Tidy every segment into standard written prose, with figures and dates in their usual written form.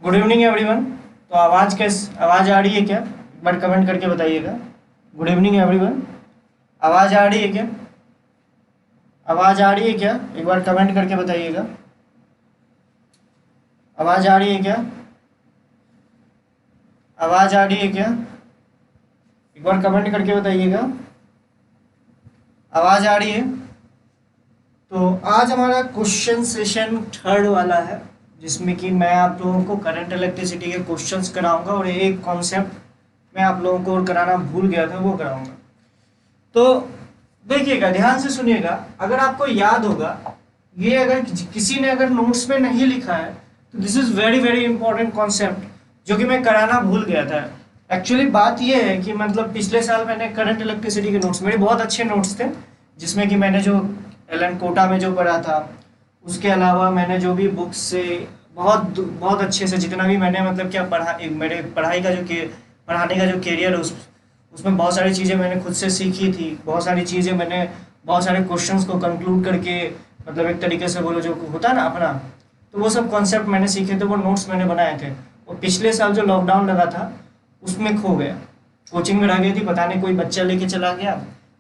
Good evening everyone. तो आवाज़ आ रही है क्या? एक बार कमेंट करके बताइएगा। Good evening everyone. आवाज़ आ रही है क्या? आवाज़ आ रही है क्या? एक बार कमेंट करके बताइएगा। आवाज़ आ रही है क्या? आवाज़ आ रही है क्या? एक बार कमेंट करके बताइएगा। आवाज़ आ रही है? तो आज हमारा क्वेश्चन सेशन थर्ड वाला है, जिसमें कि मैं आप लोगों को करंट इलेक्ट्रिसिटी के क्वेश्चंस कराऊंगा और एक कॉन्सेप्ट मैं आप लोगों को कराना भूल गया था वो कराऊंगा। तो देखिएगा, ध्यान से सुनिएगा। अगर आपको याद होगा, ये अगर किसी ने अगर नोट्स में नहीं लिखा है तो this is very very important concept जो कि मैं कराना भूल गया था। एक्चुअली बात ये है कि मतलब पिछले साल मैंने करंट इलेक्ट्रिसिटी के नोट्स, मेरे बहुत अच्छे नोट्स थे, जिसमें कि मैंने जो एलन कोटा में जो पढ़ा था, उसके अलावा मैंने जो भी बुक्स से बहुत बहुत अच्छे से जितना भी मैंने मतलब क्या पढ़ा, मेरे पढ़ाई का पढ़ाने का जो कैरियर है उसमें बहुत सारी चीज़ें मैंने खुद से सीखी थी। बहुत सारी चीज़ें मैंने बहुत सारे क्वेश्चंस को कंक्लूड करके मतलब एक तरीके से बोलो जो होता है ना अपना, तो वो सब कॉन्सेप्ट मैंने सीखे थे, वो नोट्स मैंने बनाए थे। और पिछले साल जो लॉकडाउन लगा था उसमें खो गया, कोचिंग में रह गई थी, पता नहीं कोई बच्चा लेके चला गया।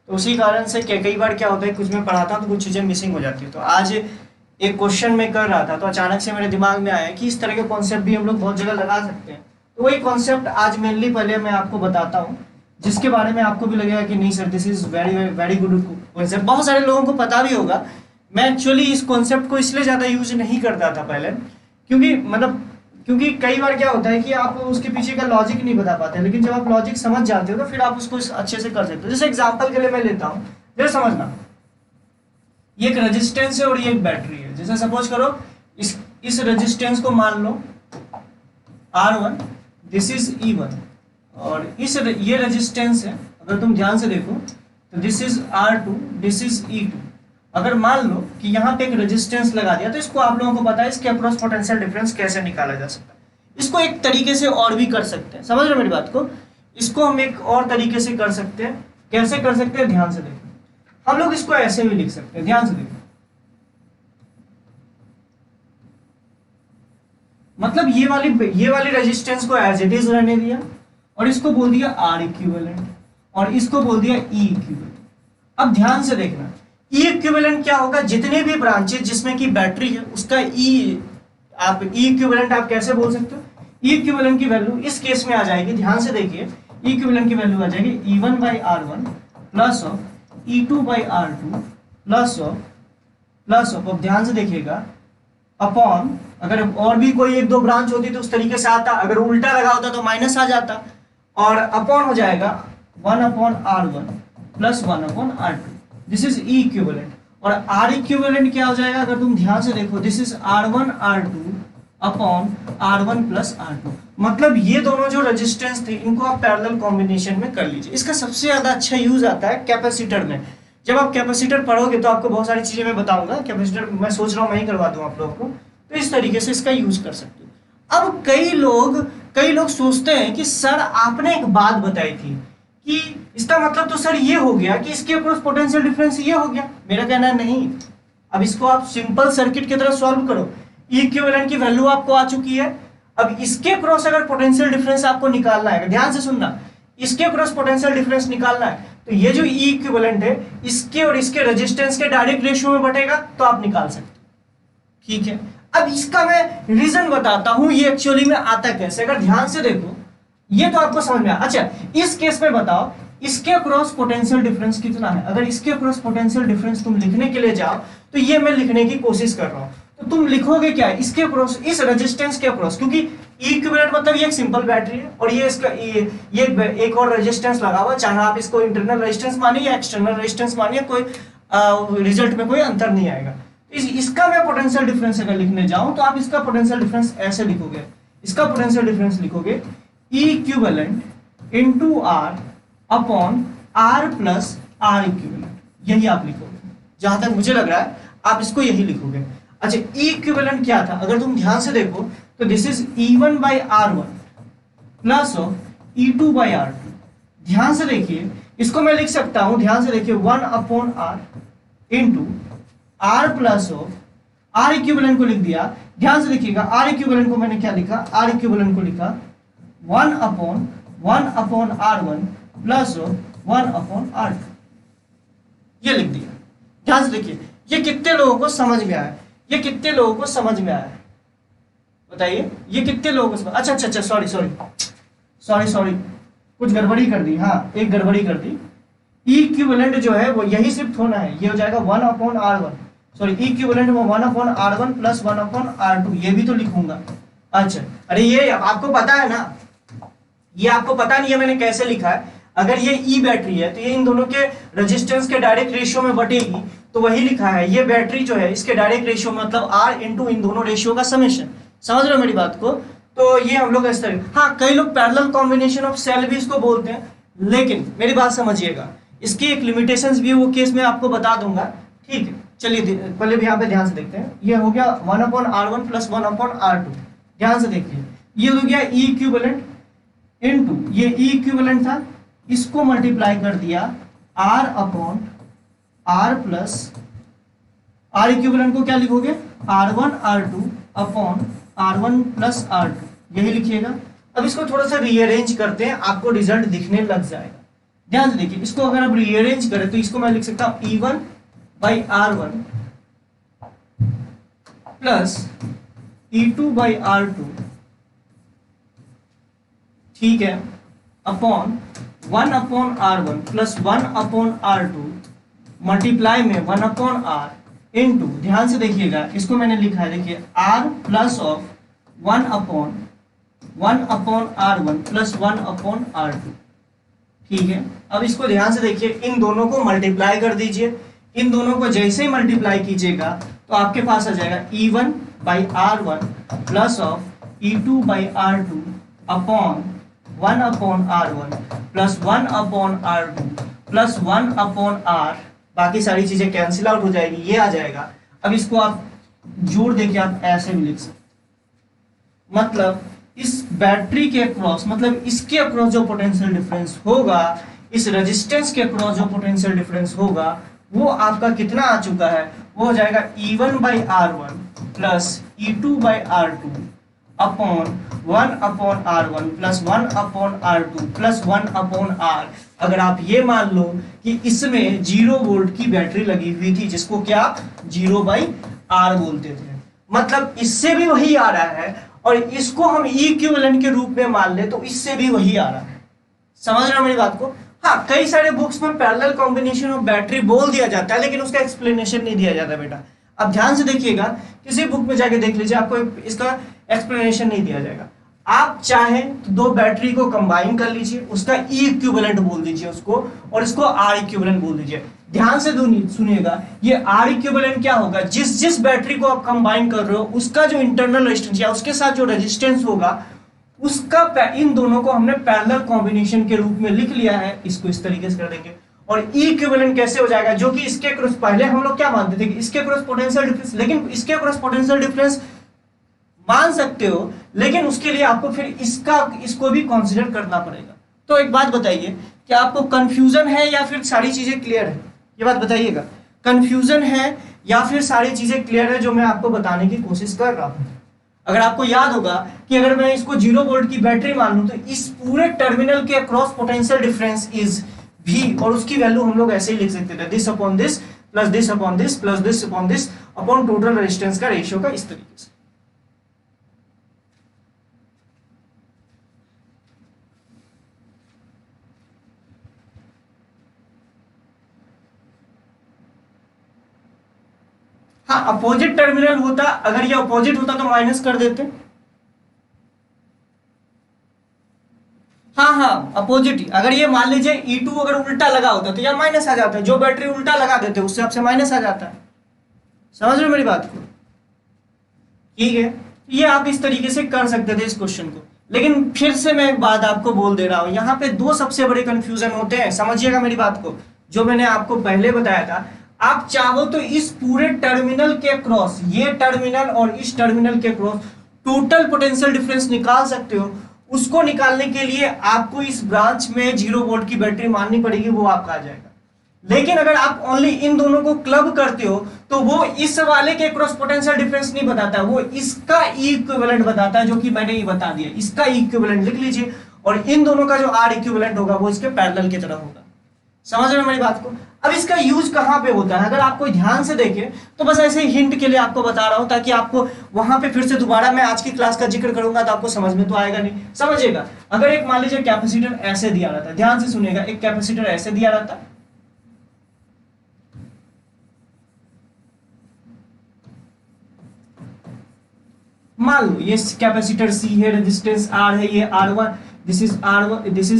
तो उसी कारण से कई बार क्या होता है, कुछ मैं पढ़ाता हूँ तो कुछ चीज़ें मिसिंग हो जाती है। तो आज एक क्वेश्चन मैं कर रहा था तो अचानक से मेरे दिमाग में आया कि इस तरह के कॉन्सेप्ट भी हम लोग बहुत जगह लगा सकते हैं। तो वही कॉन्सेप्ट आज मेनली पहले मैं आपको बताता हूँ, जिसके बारे में आपको भी लगेगा कि नहीं sir this is very very good concept. बहुत सारे लोगों को पता भी होगा। मैं एक्चुअली इस कॉन्सेप्ट को इसलिए ज़्यादा यूज नहीं करता था पहले, क्योंकि कई बार क्या होता है कि आप उसके पीछे का लॉजिक नहीं बता पाते, लेकिन जब आप लॉजिक समझ जाते हो तो फिर आप उसको अच्छे से कर सकते हो। जैसे एग्जांपल के लिए मैं लेता हूँ, जैसे समझना, ये एक रेजिस्टेंस है और ये एक बैटरी है। जैसे सपोज करो इस रेजिस्टेंस को मान लो R1, दिस इज E1, और ये रेजिस्टेंस है। अगर तुम ध्यान से देखो तो this is R2, this is E2। अगर मान लो कि यहाँ पे एक रेजिस्टेंस लगा दिया, तो इसको आप लोगों को पता है इसके अक्रॉस पोटेंशियल डिफरेंस कैसे निकाला जा सकता है। इसको एक तरीके से और भी कर सकते हैं, समझ रहे हो मेरी बात को? इसको हम एक और तरीके से कर सकते हैं। कैसे कर सकते हैं, ध्यान से देखो। हम लोग इसको ऐसे भी लिख सकते हैं, ध्यान से देखो। मतलब ये वाली रेजिस्टेंस को एज इट इज रहने दिया और इसको बोल दिया R इक्विवेलेंट और इसको बोल दिया E इक्विवेलेंट। अब ध्यान से देखना, E इक्विवेलेंट क्या होगा, जितने भी ब्रांचेस जिसमें कि बैटरी है उसका आप E इक्विवेलेंट आप कैसे बोल सकते हो? E इक्विवेलेंट की वैल्यू इस केस में आ जाएगी, ध्यान से देखिए, E इक्विवेलेंट की वैल्यू आ जाएगी E1/R1 plus of E2/R2 plus of अब ध्यान से देखिएगा अपॉन, अगर और भी कोई एक दो ब्रांच होती तो उस तरीके से आता, अगर उल्टा लगा होता तो माइनस आ जाता, और अपॉन हो जाएगा 1/R1 plus 1/R2। This is E equivalent. और R इक्विवेलेंट क्या हो जाएगा, अगर तुम ध्यान से देखो, this is R1/R2 upon R1 plus R2। मतलब ये दोनों जो रेजिस्टेंस थे इनको आप पैरेलल कॉम्बिनेशन में कर लीजिए। इसका सबसे ज्यादा अच्छा यूज आता है कैपेसिटर में। जब आप कैपेसिटर पढ़ोगे तो आपको बहुत सारी चीजें मैं बताऊंगा। कैपेसिटर मैं सोच रहा हूँ मैं ही करवा दूं आप लोगों को, तो इस तरीके से इसका यूज कर सकते हो। अब कई लोग सोचते हैं कि सर आपने एक बात बताई थी कि इसका मतलब तो सर ये हो गया कि इसके अक्रॉस पोटेंशियल डिफरेंस ये हो गया। मेरा कहना है नहीं, अब इसको आप सिंपल सर्किट की तरह सॉल्व करो। E इक्विवेलेंट की वैल्यू आपको आ चुकी है। अब इसके अक्रॉस अगर पोटेंशियल डिफरेंस आपको निकालना है, ध्यान से सुनना, इसके अक्रॉस पोटेंशियल डिफरेंस निकालना है तो ये जो E इक्विवेलेंट है इसके और इसके रेजिस्टेंस के डायरेक्ट रेशियो में बटेगा तो आप निकाल सकते हो। ठीक है, अब इसका मैं रीजन बताता हूं ये एक्चुअली में आता कैसे। अगर ध्यान से देखो ये तो आपको समझ में आया। अच्छा, इस केस में बताओ इसके अक्रॉस पोटेंशियल डिफरेंस कितना है। अगर इसके अक्रॉस पोटेंशियल डिफरेंस तुम लिखने के लिए जाओ तो ये मैं लिखने की कोशिश कर रहा हूं, तो तुम लिखोगे क्या, इसके अक्रॉस, इस रेजिस्टेंस के अक्रॉस, क्योंकि E इक्विवेलेंट मतलब ये एक सिंपल बैटरी है और ये इसका ये एक और रेजिस्टेंस लगा हुआ, चाहे आप इसको इंटरनल रेजिस्टेंस मानिए या एक्सटर्नल रेजिस्टेंस मानिए, कोई रिजल्ट में कोई अंतर नहीं आएगा। इसका मैं पोटेंशियल डिफरेंस अगर लिखने जाऊं तो आप इसका पोटेंशियल डिफरेंस ऐसे लिखोगे, इसका पोटेंशियल डिफरेंस लिखोगे E equivalent into R upon R plus R equivalent, यही आप लिखोगे। जहां तक मुझे लग रहा है आप इसको यही लिखोगे। अच्छा, E इक्विवेलेंट क्या था, अगर तुम ध्यान से देखो तो this is E1/R1 plus of E2/R2। ध्यान से देखिए, इसको मैं लिख सकता हूं, ध्यान से देखिए, 1/R into R plus of R equivalent को लिख दिया। ध्यान से देखिएगा, आर इक्विवेलेंट को मैंने क्या लिखा, आर इक्विवेलेंट को लिखा 1/1/R1 प्लस 1/R2, ये लिख दिया। ध्यान से देखिए, ये कितने लोगों को समझ में आया, ये कितने लोगों को समझ में आया बताइए, ये कितने लोगों को समझ, अच्छा सॉरी कुछ गड़बड़ी कर दी, हाँ एक गड़बड़ी कर दी। इक्विवेलेंट जो है वो यही शिफ्ट होना है, ये हो जाएगा 1/R1, सॉरी इक्विवेलेंट में 1/R1 प्लस 1/R2, ये भी तो लिखूंगा। अच्छा, अरे ये आपको पता है ना, ये आपको पता नहीं है मैंने कैसे लिखा है। अगर ये ई बैटरी है तो ये इन दोनों के रेजिस्टेंस के डायरेक्ट रेशियो में बटेगी, तो वही लिखा है। ये बैटरी जो है इसके डायरेक्ट रेशियो मतलब R इंटू इन दोनों रेशियो का समेशन। समझ रहे हो मेरी बात को? तो ये हम लोग इस तरह, हाँ कई लोग पैरेलल कॉम्बिनेशन ऑफ सेल भी इसको बोलते हैं, लेकिन मेरी बात समझिएगा, इसकी एक लिमिटेशंस भी है, वो केस मैं आपको बता दूंगा। ठीक है, चलिए पहले भी यहाँ पे ध्यान से देखते हैं। ये हो गया 1/R1 प्लस 1/R2, ध्यान से देखिए, ये हो गया ई इक्विवेलेंट इनटू, ये ई इक्विवेलेंट था, इसको मल्टीप्लाई कर दिया R/R प्लस, R इक्विवेलेंट को क्या लिखोगे, R1/R2 upon R1 plus R2, यही लिखिएगा। अब इसको थोड़ा सा रीअरेंज करते हैं, आपको रिजल्ट दिखने लग जाएगा। ध्यान से देखिए, इसको अगर आप रीअरेंज करें तो इसको मैं लिख सकता हूं E1/R1 प्लस E2/R2, ठीक है, upon 1/R1 plus 1/R2 multiply में 1/R इनटू, ध्यान से देखिएगा, इसको मैंने लिखा है, देखिए R plus of 1/R1 plus 1/R2, ठीक है। अब इसको ध्यान से देखिए, इन दोनों को मल्टीप्लाई कर दीजिए। इन दोनों को जैसे ही मल्टीप्लाई कीजिएगा तो आपके पास आ जाएगा E1/R1 plus of E2/R2 upon 1/R1 plus 1/R2 plus 1/R, बाकी सारी चीजें कैंसिल आउट हो जाएगी, ये आ जाएगा। अब इसको आप जोड़ देके आप ऐसे भी लिख सकते, मतलब इस बैटरी के अक्रॉस, मतलब इसके अक्रॉस जो पोटेंशियल डिफरेंस होगा, इस रेजिस्टेंस के अक्रॉस जो पोटेंशियल डिफरेंस होगा, वो आपका कितना आ चुका है, वो हो जाएगा E1/R1 plus E2/R2 upon 1/R1 plus 1/R2 plus 1/R। अगर आप ये मान लो कि इसमें 0 वोल्ट की बैटरी लगी हुई थी, जिसको क्या 0/R बोलते थे, मतलब इससे भी वही आ रहा है, और इसको हम इक्विवेलेंट के रूप में मान ले तो इससे भी वही आ रहा है। समझ रहे हो मेरी बात को? हाँ, कई सारे बुक्स में पैरेलल कॉम्बिनेशन ऑफ बैटरी बोल दिया जाता है, लेकिन उसका एक्सप्लेनेशन नहीं दिया जाता बेटा। अब ध्यान से देखिएगा, किसी बुक में जाके देख लीजिए, आपको इसका एक्सप्लेनेशन नहीं दिया जाएगा। आप चाहें तो दो बैटरी को कंबाइन कर लीजिए, उसका ई इक्विवेलेंट बोल दीजिए उसको, और इसको आर इक्विवेलेंट बोल दीजिए। ध्यान से सुनिएगा, ये आर इक्विवेलेंट क्या होगा, जिस जिस बैटरी को आप कंबाइन कर रहे हो उसका जो इंटरनल रेजिस्टेंस या उसके साथ जो रेजिस्टेंस होगा, उसका इन दोनों को हमने पैरेलल कॉम्बिनेशन के रूप में लिख लिया है। इसको इस तरीके से कर देंगे, और ई इक्विवेलेंट कैसे हो जाएगा, जो कि इसके क्रॉस, पहले हम लोग क्या मानते थे कि इसके क्रॉस पोटेंशियल डिफरेंस, लेकिन इसके क्रॉस पोटेंशियल डिफरेंस मान सकते हो, लेकिन उसके लिए आपको फिर इसको भी कंसीडर करना पड़ेगा। तो एक बात बताइए, क्या आपको कंफ्यूजन है या फिर सारी चीजें क्लियर है? ये बात बताइएगा, कंफ्यूजन है या फिर सारी चीजें क्लियर है जो मैं आपको बताने की कोशिश कर रहा हूं? अगर आपको याद होगा कि अगर मैं इसको 0 वोल्ट की बैटरी मान लूं तो इस पूरे टर्मिनल के across potential difference is V, और उसकी वैल्यू हम लोग ऐसे ही लिख सकते थे, this upon this plus this upon this plus this upon this upon total resistance का रेशियो का, इस तरीके से। हाँ, अपोजिट टर्मिनल होता, अगर ये अपोजिट होता तो माइनस कर देते। हाँ अपोजिट ही, अगर ये मान लीजिए E2 अगर उल्टा लगा होता तो यह माइनस आ जाता है, जो बैटरी उल्टा लगा देते उससे आपसे माइनस आ जाता है। समझ रहे हो मेरी बात को? ठीक है, ये आप इस तरीके से कर सकते थे इस क्वेश्चन को, लेकिन फिर से मैं एक बात आपको बोल दे रहा हूं, यहाँ पे दो सबसे बड़े कंफ्यूजन होते हैं, समझिएगा मेरी बात को, जो मैंने आपको पहले बताया था। आप चाहो तो इस पूरे टर्मिनल के क्रॉस, ये टर्मिनल और इस टर्मिनल के क्रॉस टोटल पोटेंशियल डिफरेंस निकाल सकते हो। उसको निकालने के लिए आपको इस ब्रांच में 0 वोल्ट की बैटरी माननी पड़ेगी, वो आपका आ जाएगा। लेकिन अगर आप ओनली इन दोनों को क्लब करते हो तो वो इस वाले के क्रॉस पोटेंशियल डिफरेंस नहीं बताता, वो इसका ई इक्विवेलेंट बताता है, जो कि मैंने ये बता दिया। इसका ई इक्विवेलेंट लिख लीजिए और इन दोनों का जो आर इक्विवेलेंट होगा वो इसके पैरेलल की तरह होगा। समझ रहे हो मेरी बात को? अब इसका यूज कहां पे होता है, अगर आप कोई ध्यान से देखें तो बस ऐसे हिंट के लिए आपको बता रहा हूं, ताकि आपको वहां पे फिर से दोबारा मैं आज की क्लास का जिक्र करूंगा तो आपको समझ में तो आएगा नहीं। समझिएगा, अगर एक मान लीजिए कैपेसिटर ऐसे दिया रहता है, ध्यान से सुनिएगा, एक कैपेसिटर ऐसे दिया रहता है, मान लो ये कैपेसिटर सी है, रेजिस्टेंस आर है, ये R1, this is R1, this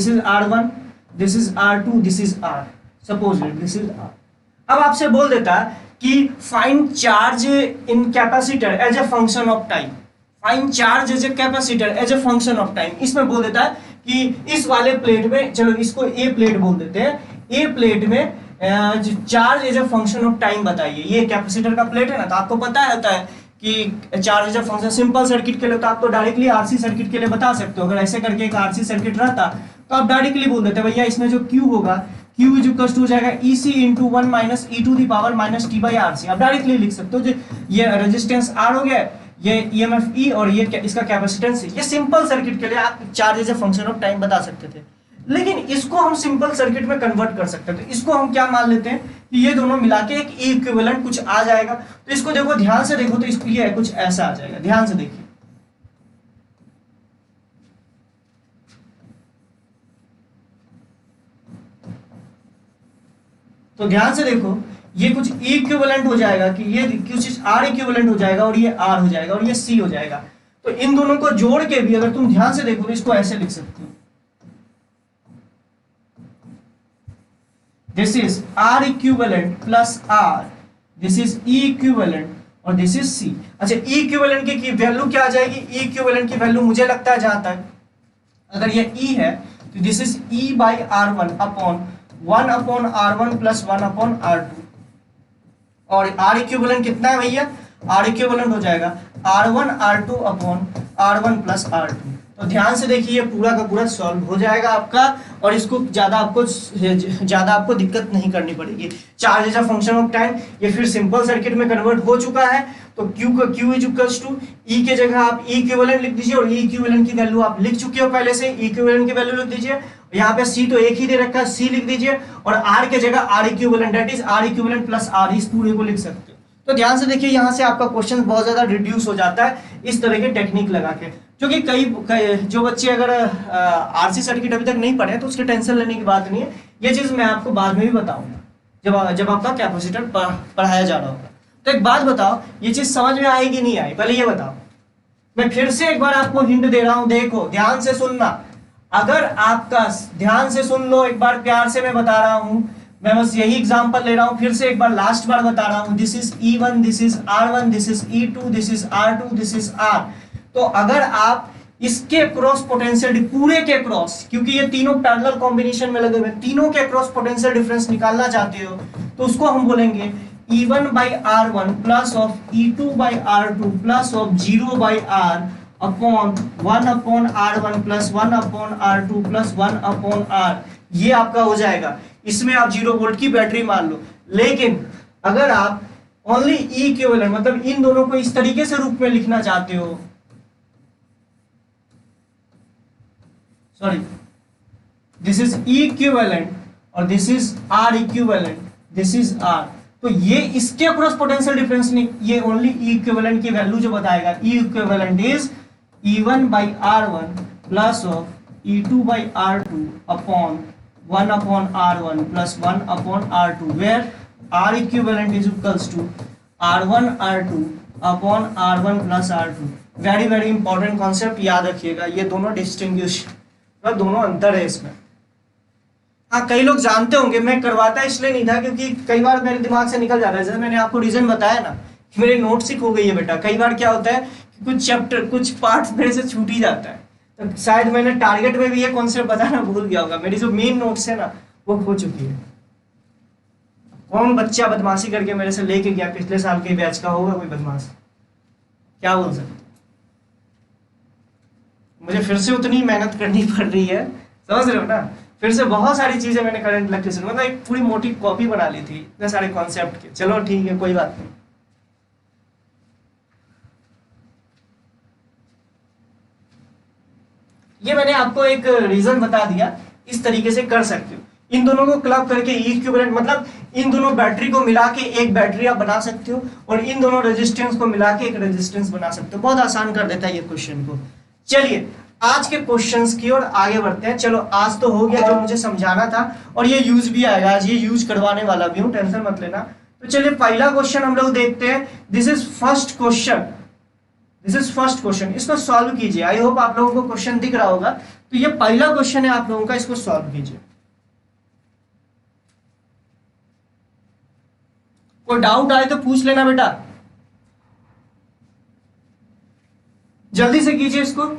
is R1, this is R2, this is R, suppose this is R। अब आपसे बोल देता है कि find charge in capacitor as a function of time, find charge as a capacitor as a function of time. इसमें बोल देता है कि इस वाले प्लेट में, चलो इसको ए प्लेट बोल देते हैं, ए प्लेट में charge as a function of time बताइए। ये कैपेसिटर का प्लेट है ना, तो आपको पता होता है कि charge as a function, simple circuit के लिए तो आप तो डायरेक्टली आरसी सर्किट के लिए बता सकते हो। अगर ऐसे करके एक आरसी सर्किट रहता तो आप डायरेक्टली बोल देते भैया इसमें जो Q होगा, Q इज इक्वल टू हो जाएगा EC into 1 minus E to the power minus T by R C. आप डायरेक्टली लिख सकते हो, ये रेजिस्टेंस R हो गया, ये EMF E और ये इसका कैपेसिटेंस। ये सिंपल सर्किट के लिए आप charge as a function of time बता सकते थे, लेकिन इसको हम सिंपल सर्किट में कन्वर्ट कर सकते हैं। तो इसको हम क्या मान लेते हैं कि ये दोनों मिला के एक ई इक्विवेलेंट कुछ आ जाएगा। तो इसको देखो, ध्यान से देखो, तो इसको ये कुछ ऐसा आ जाएगा, ध्यान से देखिए। तो ध्यान से देखो, ये कुछ ई इक्विवेलेंट हो जाएगा कि ये कुछ आर इक्विवेलेंट हो जाएगा और ये आर हो जाएगा और ये सी हो जाएगा। तो इन दोनों को जोड़ के भी अगर तुम ध्यान से देखो तो इसको ऐसे लिख सकते हो, this is R equivalent plus R, this is E equivalent और दिस इज सी। अच्छा, ई इक्विवेलेंट की वैल्यू क्या आ जाएगी? ई इक्विवेलेंट की वैल्यू मुझे लगता है जहां तक, अगर ये ई है तो this is E by R1 upon 1 upon R1 plus 1 upon R2। और आर इक्विवेलेंट कितना है भैया? आर इक्विवेलेंट हो जाएगा R1 R2 upon R1 plus R2। तो ध्यान से देखिए, ये पूरा का पूरा सॉल्व हो जाएगा आपका, और इसको ज्यादा आपको दिक्कत नहीं करनी पड़ेगी। Charge as a function of time ये फिर सिंपल सर्किट में कन्वर्ट हो चुका है। तो Q इज इक्वल्स टू ई के जगह आप ई इक्विवेलेंट लिख दीजिए, और ई इक्विवेलेंट की वैल्यू आप लिख चुके हो पहले से, ई इक्विवेलेंट की वैल्यू लिख दीजिए। यहाँ पे C तो एक ही दे रखा है, C लिख दीजिए, और R के जगह R equivalent, that is R equivalent plus R, इस पूरे को लिख सकते हो। तो ध्यान से देखिए, यहाँ से आपका क्वेश्चन बहुत ज्यादा रिड्यूस हो जाता है इस तरह के टेक्निक लगा के। क्योंकि कई जो बच्चे अगर आरसी सर्किट अभी तक नहीं पढ़े तो उसके टेंशन लेने की बात नहीं है, ये चीज मैं आपको बाद में भी बताऊंगा जब आपका कैपेसिटर पढ़ाया जा रहा होगा। तो एक बात बताओ, ये चीज समझ में आएगी नहीं आई, पहले ये बताओ। मैं फिर से एक बार आपको हिंट दे रहा हूं, देखो ध्यान से सुनना। अगर आपका ध्यान से सुन लो, एक बार प्यार से मैं बता रहा हूं, मैं बस यही एग्जांपल ले रहा हूं, फिर से एक बार लास्ट बार बता रहा हूं। This is E1, this is R1, this is E2, this is R2, this is R। तो अगर आप इसके क्रॉस पोटेंशियल पूरे के क्रॉस, क्योंकि ये तीनों पैरेलल कॉम्बिनेशन में लगे हुए, तीनों के क्रॉस पोटेंशियल डिफरेंस निकालना चाहते हो तो उसको हम बोलेंगे E1 by R1 plus of E2 by R2 plus of 0 by R upon 1 upon R1 plus 1 upon R2 plus 1 upon R। ये आपका हो जाएगा। इसमें आप 0 वोल्ट की बैटरी मान लो, लेकिन अगर आप ओनली ई इक्विवेलेंट मतलब इन दोनों को इस तरीके से रूप में लिखना चाहते हो, sorry, this is E equivalent और this is R equivalent, this is R. तो ये इसके क्रॉस पोटेंशियल डिफरेंस नहीं, ये ओनली ई इक्विवेलेंट की वैल्यू जो बताएगा। E equivalent is E1 by R1 plus of E2 by R2 upon 1 upon R1 plus 1 upon R2, where R equivalent is equals to R1 R2 upon R1 plus R2। Very very important concept, याद रखिएगा। ये दोनों distinguish, दोनों अंतर है इसमें। हाँ, कई लोग जानते होंगे, मैं करवाता इसलिए नहीं था क्योंकि कई बार मेरे दिमाग से निकल जाता है। जैसे मैंने आपको रीजन बताया ना कि मेरी नोट सिक हो गई है बेटा। कई बार क्या होता है कि कुछ चैप्टर, कुछ पार्ट्स मेरे से छूट ही जाता है। तो शायद मैंने टारगेट में भी ये कॉन्सेप्ट बताना भूल गया होगा। मेरी जो मेन नोट्स है ना वो खो चुकी है। कौन बच्चा बदमाशी करके मेरे से लेके गया, पिछले साल के बैच का होगा कोई बदमाश, क्या बोल सकते। मुझे फिर से उतनी मेहनत करनी पड़ रही है, समझ रहे हो ना। फिर से बहुत सारी चीजें मैंने करंट इलेक्ट्रिसिटी मतलब एक पूरी मोटी कॉपी बना ली थी इतने सारे कॉन्सेप्ट के। चलो ठीक है, कोई बात नहीं। ये मैंने आपको एक रीजन बता दिया, इस तरीके से कर सकते हो। इन दोनों को क्लब करके ई इक्विवेलेंट मतलब इन दोनों बैटरी को मिला के एक बैटरी आप बना सकते हो, और इन दोनों रेजिस्टेंस को मिला के एक रेजिस्टेंस बना सकते हो। बहुत आसान कर देता है ये क्वेश्चन को। चलिए आज के क्वेश्चंस की ओर आगे बढ़ते हैं। चलो आज तो हो गया जो मुझे समझाना था, और ये यूज भी आएगा, आज ये यूज करवाने वाला भी हूँ, टेंशन मत लेना। तो चलिए पहला क्वेश्चन हम लोग देखते हैं। This is first question, this is first question. इसको सॉल्व कीजिए। आई होप आप लोगों को क्वेश्चन दिख रहा होगा। तो ये पहला क्वेश्चन है आप लोगों का, इसको सॉल्व कीजिए। कोई डाउट आए तो पूछ लेना बेटा, जल्दी से कीजिए इसको।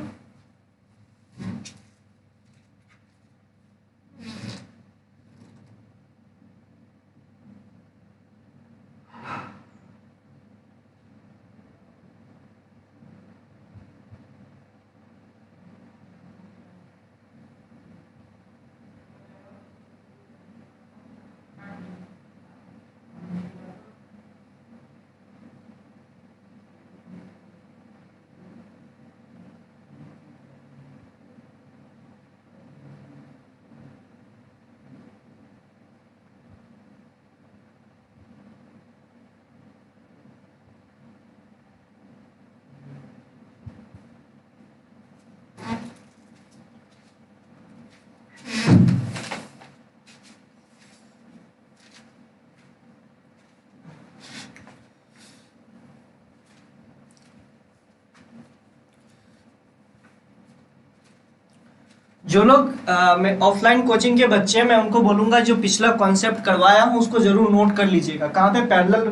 जो लोग मैं ऑफलाइन कोचिंग के बच्चे हैं, मैं उनको बोलूंगा जो पिछला कॉन्सेप्ट करवाया हूं उसको जरूर नोट कर लीजिएगा। कहाँ पे? पैरेलल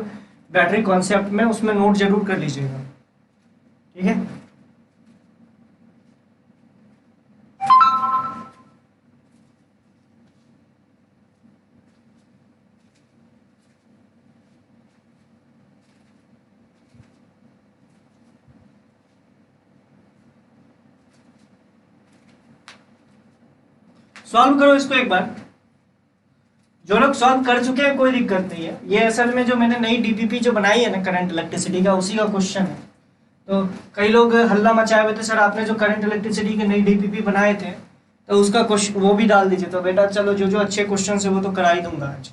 बैटरी कॉन्सेप्ट में, उसमें नोट जरूर कर लीजिएगा, ठीक है। सॉल्व करो इसको एक बार। जो लोग सॉल्व कर चुके हैं कोई दिक्कत नहीं है। ये असल में जो मैंने नई डीपीपी जो बनाई है ना करंट इलेक्ट्रिसिटी का, उसी का क्वेश्चन है। तो कई लोग हल्ला मचाए हुए थे, सर आपने जो करंट इलेक्ट्रिसिटी के नई डीपीपी बनाए थे तो उसका क्वेश्चन वो भी डाल दीजिए। तो बेटा चलो जो जो अच्छे क्वेश्चन है वो तो करा ही दूंगा आज।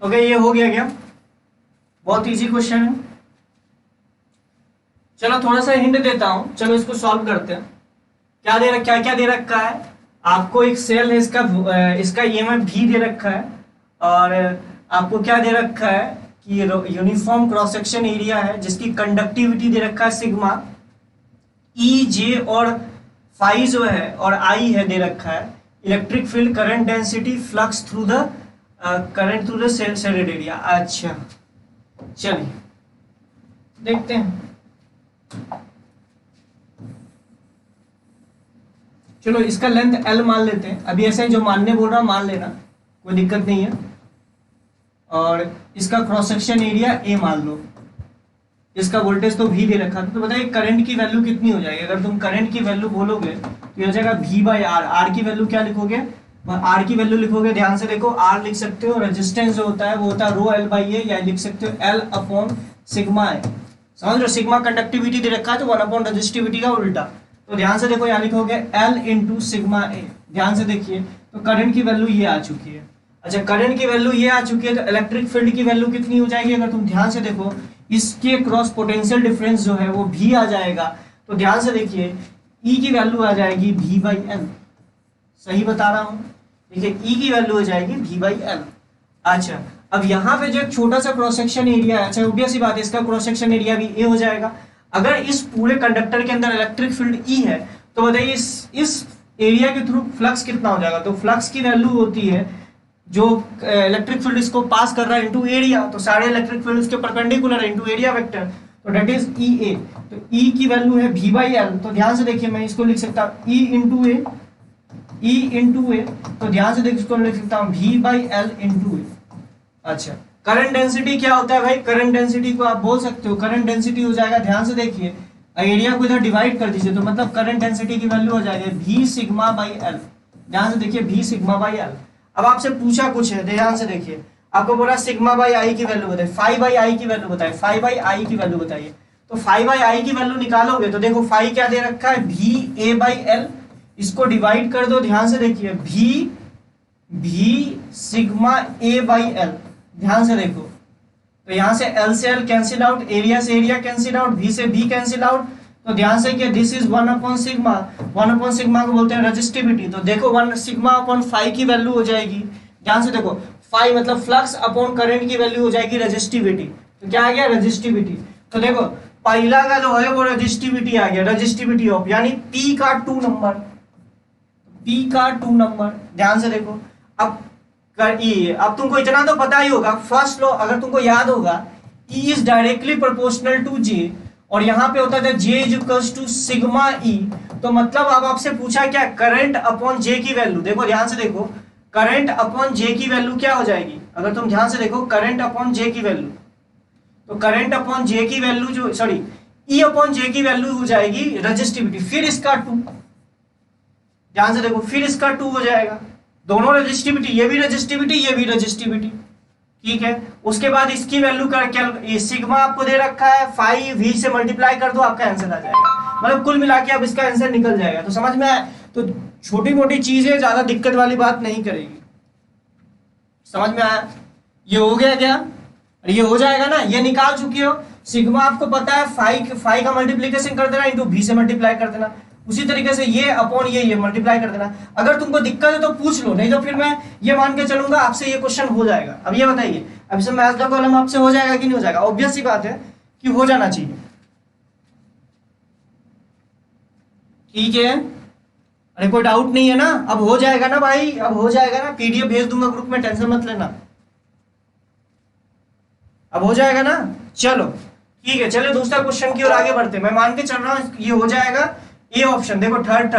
ओके ये हो गया क्या? बहुत इजी क्वेश्चन है। चलो थोड़ा सा हिंट देता हूं, चलो इसको सॉल्व करते हैं। क्या दे रखा है, क्या दे रखा है आपको? एक सेल है, इसका ईएमएफ भी दे रखा है, और आपको क्या दे रखा है कि यूनिफॉर्म क्रॉस सेक्शन एरिया है जिसकी कंडक्टिविटी दे रखा है सिग्मा, ई जे और फाई जो है और आई है दे रखा है। Electric field, current density, flux through the current through the shaded area. अच्छा चलिए देखते हैं। चलो इसका लेंथ L मान लेते हैं। अभी ऐसे जो मानने बोल रहा मान लेना, कोई दिक्कत नहीं है। और इसका क्रॉस सेक्शन एरिया A मान लो। इसका वोल्टेज तो V दे रखा था। तो बताइए करंट की वैल्यू कितनी हो जाएगी? अगर तुम करंट की वैल्यू बोलोगे तो ये हो जाएगा V/R। R की वैल्यू क्या लिखोगे? R की वैल्यू लिखोगे, ध्यान से देखो, R लिख सकते हो, रेजिस्टेंस जो होता है वो होता है ρL/A, या लिख सकते हो L/σ। समझ लो, सिग्मा कंडक्टिविटी दे रखा है तो 1 रेजिस्टिविटी का उल्टा। तो ध्यान से देखो, यहाँ लिखोगे L × σA। ध्यान से देखिए, तो करंट की वैल्यू ये आ चुकी है। अच्छा करंट की वैल्यू ये आ चुकी है, तो इलेक्ट्रिक फील्ड की वैल्यू कितनी हो जाएगी? अगर तुम ध्यान से देखो, इसके क्रॉस पोटेंशियल डिफरेंस जो है वो V आ जाएगा। तो ध्यान से देखिए, E की वैल्यू आ जाएगी V/L। सही बता रहा हूँ? देखिए E की वैल्यू हो जाएगी V/L। अच्छा अब यहाँ पे जो एक छोटा सा क्रॉस सेक्शन एरिया है, अच्छा ऑब्वियस सी बात है, इसका क्रॉस सेक्शन एरिया भी A हो जाएगा। अगर इस पूरे कंडक्टर के अंदर इलेक्ट्रिक फील्ड E है तो बताइए इस एरिया के थ्रू फ्लक्स कितना हो जाएगा? तो फ्लक्स की वैल्यू होती है जो इलेक्ट्रिक फील्ड इसको पास कर रहा है इनटू एरिया। तो सारे इलेक्ट्रिक फील्ड इसके परपेंडिकुलर है इनटू एरिया वेक्टर, तो दैट इज EA। तो E की वैल्यू है V/L। तो ध्यान से देखिए, मैं इसको लिख सकता हूँ E × A, E इंटू ए, तो ध्यान से देख इसको लिख सकता हूँ V बाई एल इंटू ए। अच्छा, करंट डेंसिटी क्या होता है भाई? करंट डेंसिटी को आप बोल सकते हो, करंट डेंसिटी हो जाएगा, ध्यान से देखिए, एरिया को इधर डिवाइड कर दीजिए तो मतलब करंट डेंसिटी की वैल्यू हो जाएगी V सिग्मा बाई एल। ध्यान से देखिए, V सिग्मा बाई एल। अब आपसे पूछा कुछ है, ध्यान से देखिए, आपको बोला सिग्मा बाई आई की वैल्यू बताइए, फाइव बाई आई की वैल्यू बताइए, फाइव बाई आई की वैल्यू बताइए। तो फाइव बाई आई की वैल्यू निकालोगे तो देखो फाइव क्या दे रखा है, V ए बाई एल, इसको डिवाइड कर दो, ध्यान से देखिए, V sigma A by L. ध्यान से देखो, तो यहां से L से L कैंसिल आउट, एरिया से एरिया कैंसिल आउट, V से V कैंसिल आउट, तो ध्यान से कि this is 1 upon sigma, 1 upon sigma को बोलते हैं रेजिस्टिविटी। तो देखो 1 सिग्मा अपॉन 5 की वैल्यू हो जाएगी, ध्यान से देखो 5 मतलब फ्लक्स अपॉन करंट की वैल्यू हो जाएगी रेजिस्टिविटी। तो क्या आ गया? रेजिस्टिविटी। तो देखो पहला का जो है वो रेजिस्टिविटी आ गया, रेजिस्टिविटी ऑफ, यानी P का 2 नंबर, P का 2 नंबर। ध्यान से देखो, अब तुमको इतना तो पता ही होगा, फर्स्ट लॉ अगर तुमको याद होगा, E is directly proportional to J, और यहाँ पे होता था J is equals to sigma E। तो मतलब अब आपसे पूछा क्या, करंट अपॉन J की वैल्यू, देखो ध्यान से देखो, करंट अपॉन J की वैल्यू क्या हो जाएगी? अगर तुम ध्यान से देखो, करंट अपॉन J की वैल्यू, तो करंट अपॉन J की वैल्यू जो, सॉरी, E अपॉन J की वैल्यू हो जाएगी रेजिस्टिविटी, फिर इसका 2, ध्यान से देखो, फिर इसका 2 हो जाएगा, दोनों रेजिस्टिविटी, ये भी रेजिस्टिविटी, ये भी रेजिस्टिविटी, ठीक है। उसके बाद इसकी वैल्यू कर क्या, सिग्मा आपको दे रखा है 5V से मल्टीप्लाई कर दो, आपका आंसर आ जाएगा, मतलब कुल मिला के अब इसका आंसर निकल जाएगा। तो समझ में आया? तो छोटी मोटी चीजें ज्यादा दिक्कत वाली बात नहीं करेगी, समझ में आया? ये हो गया क्या? ये हो जाएगा ना, ये निकाल चुकी हो, सिग्मा आपको पता है 5 का मल्टीप्लीकेशन कर देना इंटू V से मल्टीप्लाई कर देना, उसी तरीके से ये अपॉन ये मल्टीप्लाई कर देना। अगर तुमको दिक्कत है तो पूछ लो, नहीं तो फिर मैं ये मान के चलूंगा आपसे ये क्वेश्चन हो जाएगा। अब ये बताइए, अब इसमें मैथ का कॉलम आपसे हो जाएगा कि नहीं हो जाएगा? ऑब्वियस सी बात है कि हो जाना चाहिए, ठीक है। अरे कोई डाउट नहीं है ना? अब हो जाएगा ना भाई, अब हो जाएगा ना, PDF भेज दूंगा ग्रुप में, टेंशन मत लेना, अब हो जाएगा ना। चलो ठीक है, चलो दूसरा क्वेश्चन की ओर आगे बढ़ते हैं। मैं मान के चल रहा हूँ ये हो जाएगा, ये ऑप्शन देखो, थर्ड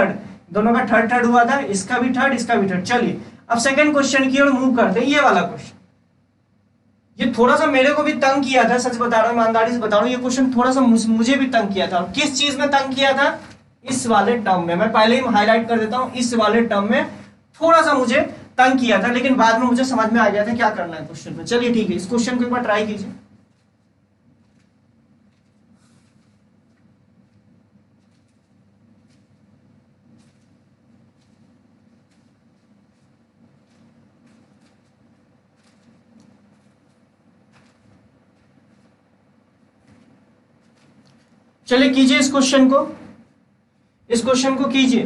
दोनों का थर्ड हुआ था, इसका भी थर्ड, इसका भी थर्ड। चलिए अब सेकंड क्वेश्चन की ओर मूव करते हैं। ये वाला क्वेश्चन, ये थोड़ा सा मेरे को भी तंग किया था, सच बता रहा हूँ, ईमानदारी से बता रहा हूँ, ये क्वेश्चन थोड़ा सा मुझे भी तंग किया था। किस चीज में तंग किया था? इस वाले टर्म में, मैं पहले ही हाईलाइट कर देता हूँ, इस वाले टर्म में थोड़ा सा मुझे तंग किया था, लेकिन बाद में मुझे समझ में आ गया था क्या करना है क्वेश्चन में। चलिए ठीक है, इस क्वेश्चन को एक बार ट्राई कीजिए। चलिए कीजिए इस क्वेश्चन को कीजिए,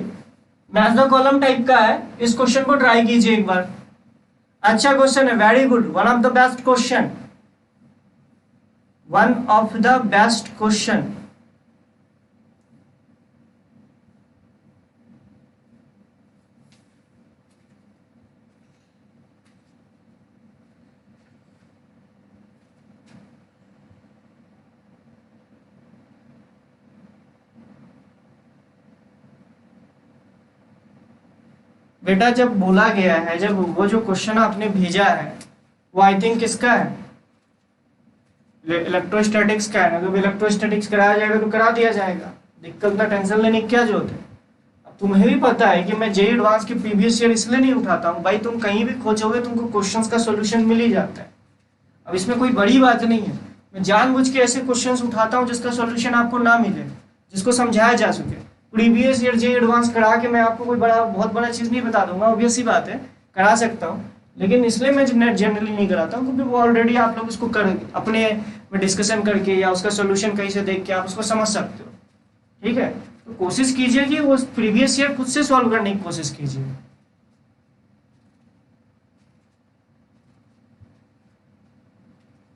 मैथ द कॉलम टाइप का है, इस क्वेश्चन को ट्राई कीजिए एक बार। अच्छा क्वेश्चन है, very good, one of the best question. बेटा जब बोला गया है, जब वो जो क्वेश्चन आपने भेजा है वो आई थिंक किसका है, इलेक्ट्रोस्टैटिक्स का है ना, तो इलेक्ट्रोस्टैटिक्स कराया जाएगा तो करा दिया जाएगा, दिक्कत का टेंशन लेने की क्या जरूरत है। अब तुम्हें भी पता है कि मैं जेईई एडवांस की प्रीवियस ईयर इसलिए नहीं उठाता हूँ भाई, तुम कहीं भी खोजोगे तुमको क्वेश्चंस का सॉल्यूशन मिल ही जाता है। अब इसमें कोई बड़ी बात नहीं है, मैं जानबूझ के ऐसे क्वेश्चंस उठाता हूँ जिसका सॉल्यूशन आपको ना मिले, जिसको समझाया जा सके। प्रीवियस ईयर जेईई एडवांस करा के मैं आपको कोई बहुत बड़ा चीज़ नहीं बता दूंगा, ऑब्वियस सी बात है, करा सकता हूँ, लेकिन इसलिए मैं जनरली नहीं कराता हूँ क्योंकि वो ऑलरेडी आप लोग उसको कर अपने में डिस्कशन करके या उसका सोल्यूशन कहीं से देख के आप उसको समझ सकते हो, ठीक है। तो कोशिश कीजिए कि वो प्रीवियस ईयर खुद से सॉल्व करने की कोशिश कीजिए।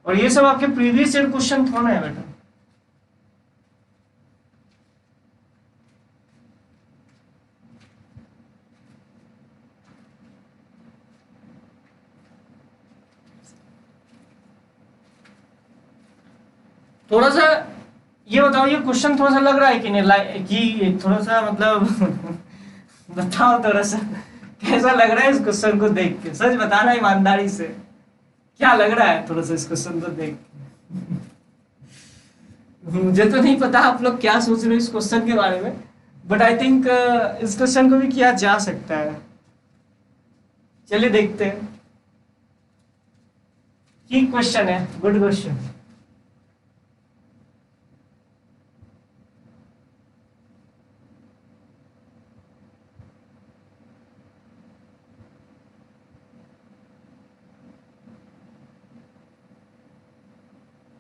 और ये सब आपके प्रीवियस ईयर क्वेश्चन थोड़ा है बेटा, थोड़ा सा ये बताओ, ये क्वेश्चन थोड़ा सा लग रहा है कि नहीं कि थोड़ा सा मतलब बताओ थोड़ा सा कैसा लग रहा है इस क्वेश्चन को देख के? सच बताना ईमानदारी से, क्या लग रहा है थोड़ा सा इस क्वेश्चन को देख के? मुझे तो नहीं पता आप लोग क्या सोच रहे हो इस क्वेश्चन के बारे में, बट आई थिंक इस क्वेश्चन को भी किया जा सकता है। चलिए देखते हैं। ठीक क्वेश्चन है, गुड क्वेश्चन।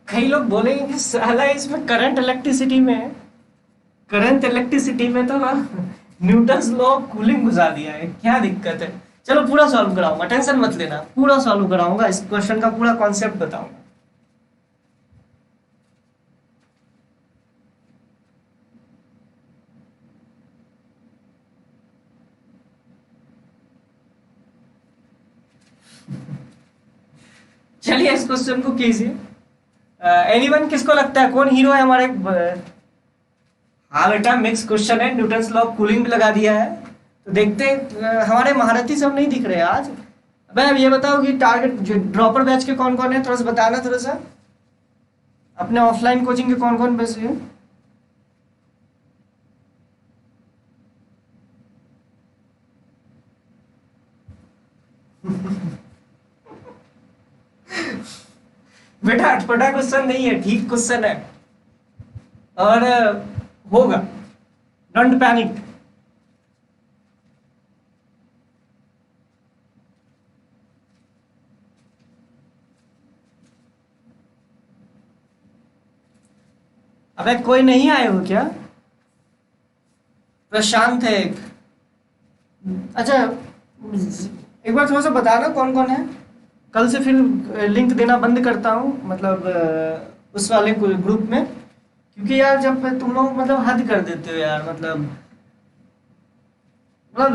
कई लोग बोलेंगे कि साला इसमें करंट इलेक्ट्रिसिटी में है, करंट इलेक्ट्रिसिटी में तो न्यूटन्स लॉ ऑफ कूलिंग घुसा दिया है, क्या दिक्कत है? चलो पूरा सॉल्व कराऊंगा, टेंशन मत लेना, पूरा सॉल्व कराऊंगा, इस क्वेश्चन का पूरा कॉन्सेप्ट बताऊंगा। चलिए इस क्वेश्चन को कीजिए। एनीवन किसको लगता है कौन हीरो है हमारे? हाँ बेटा, मिक्स क्वेश्चन है, न्यूटन्स लॉ ऑफ कूलिंग भी लगा दिया है। तो देखते हैं, हमारे महारथी सब नहीं दिख रहे आज। अब ये बताओ कि टारगेट जो ड्रॉपर बैच के कौन कौन है, थोड़ा सा बताना, थोड़ा सा अपने ऑफलाइन कोचिंग के कौन कौन बैच है? बेटा अटपटा क्वेश्चन नहीं है, ठीक क्वेश्चन है और होगा, डोंट पैनिक। अबे कोई नहीं आए हो क्या? प्रशांत है एक। अच्छा एक बार थोड़ा सा बताना कौन कौन है, कल से फिर लिंक देना बंद करता हूँ, मतलब उस वाले ग्रुप में, क्योंकि यार जब तुम लोग मतलब हद कर देते हो यार, मतलब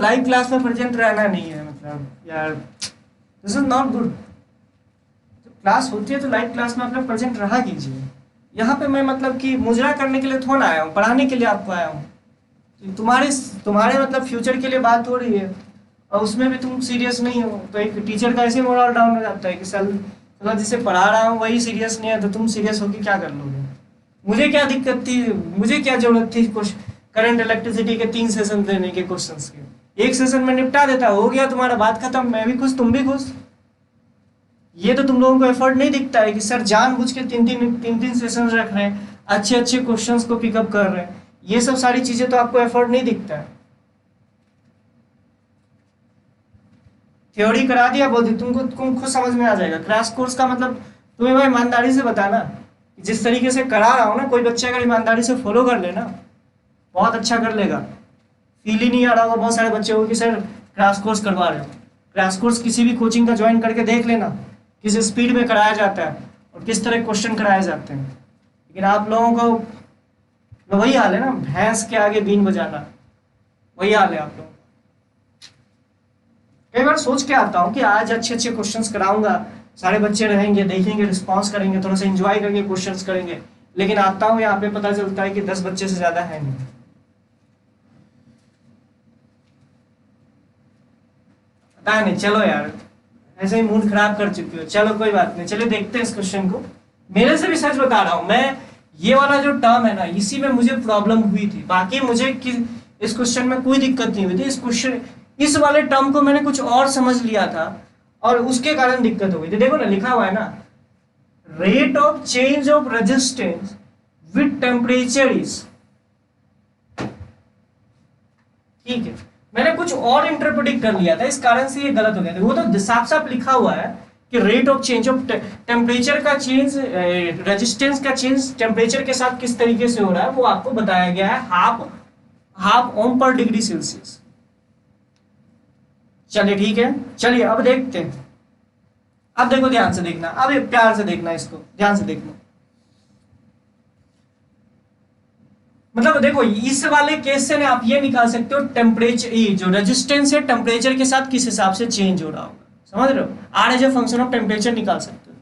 लाइव क्लास में प्रेजेंट रहना नहीं है, मतलब यार दिस इज नॉट गुड। जब क्लास होती है तो लाइव क्लास में अपना प्रेजेंट रहा कीजिए। यहाँ पे मैं मतलब कि मुजरा करने के लिए थोड़ा आया हूँ, पढ़ाने के लिए आपको आया हूँ। तो तुम्हारे मतलब फ्यूचर के लिए बात हो रही है और उसमें भी तुम सीरियस नहीं हो, तो एक टीचर का ऐसे मोरल डाउन हो जाता है कि सर मतलब जिसे पढ़ा रहा हूँ वही सीरियस नहीं है, तो तुम सीरियस होकर क्या कर लोगे? मुझे क्या दिक्कत थी, मुझे क्या जरूरत थी करंट इलेक्ट्रिसिटी के 3 सेशन देने के क्वेश्चंस के? एक सेशन में निपटा देता, हो गया तुम्हारा, बात खत्म, मैं भी खुश तुम भी खुश। ये तो तुम लोगों को एफर्ट नहीं दिखता है कि सर जानबूझ के तीन सेशन रख रहे हैं, अच्छे अच्छे क्वेश्चंस को पिकअप कर रहे हैं, ये सब सारी चीजें तो आपको एफर्ट नहीं दिखता है। थ्योरी करा दिया, बोल दी, तुम खुद समझ में आ जाएगा। क्रैश कोर्स का मतलब तुम्हें भाई ईमानदारी से बताना, जिस तरीके से करा रहा हूँ ना, कोई बच्चे अगर ईमानदारी से फॉलो कर लेना बहुत अच्छा कर लेगा। फील ही नहीं आ रहा होगा बहुत सारे बच्चे को कि सर क्रैश कोर्स करवा रहे हो। क्रैश कोर्स किसी भी कोचिंग का ज्वाइन करके देख लेना, किस स्पीड में कराया जाता है और किस तरह क्वेश्चन कराए जाते हैं। लेकिन आप लोगों को तो वही हाल है ना, भैंस के आगे बीन बजाना, वही हाल है आप लोगों। कई बार सोच के आता हूँ कि आज अच्छे अच्छे क्वेश्चंस कराऊंगा, सारे बच्चे रहेंगे, देखेंगे, रिस्पॉन्स करेंगे, थोड़ा सा एंजॉय करके क्वेश्चंस करेंगे, लेकिन आता हूँ यहाँ पे पता चलता है कि 10 बच्चे से ज्यादा है नहीं। पता नहीं, चलो यार ऐसे ही मूड खराब कर चुकी हो, चलो कोई बात नहीं, चलिए देखते हैं इस क्वेश्चन को। मेरे से भी सच बता रहा हूँ मैं, ये वाला जो टर्म है ना, इसी में मुझे प्रॉब्लम हुई थी, बाकी मुझे इस क्वेश्चन में कोई दिक्कत नहीं हुई थी। इस वाले टर्म को मैंने कुछ और समझ लिया था और उसके कारण दिक्कत हो गई थी। देखो ना लिखा हुआ है ना, rate of change of resistance with temperature is, ठीक है, मैंने कुछ और इंटरप्रेट कर लिया था, इस कारण से ये गलत हो गया था। वो तो साफ साफ लिखा हुआ है कि rate of change of temperature का चेंज, रेजिस्टेंस का चेंज टेम्परेचर के साथ किस तरीके से हो रहा है वो आपको बताया गया है, हाफ ओम पर डिग्री सेल्सियस। चलिए ठीक है, चलिए अब देखते हैं। अब देखो ध्यान से देखना, अब प्यार से देखना, इसको ध्यान से देखना। मतलब देखो इस वाले केस से ना आप ये निकाल सकते हो टेम्परेचर, जो रेजिस्टेंस है टेम्परेचर के साथ किस हिसाब से चेंज हो रहा होगा, समझ रहे हो? R as a function of temperature निकाल सकते हो।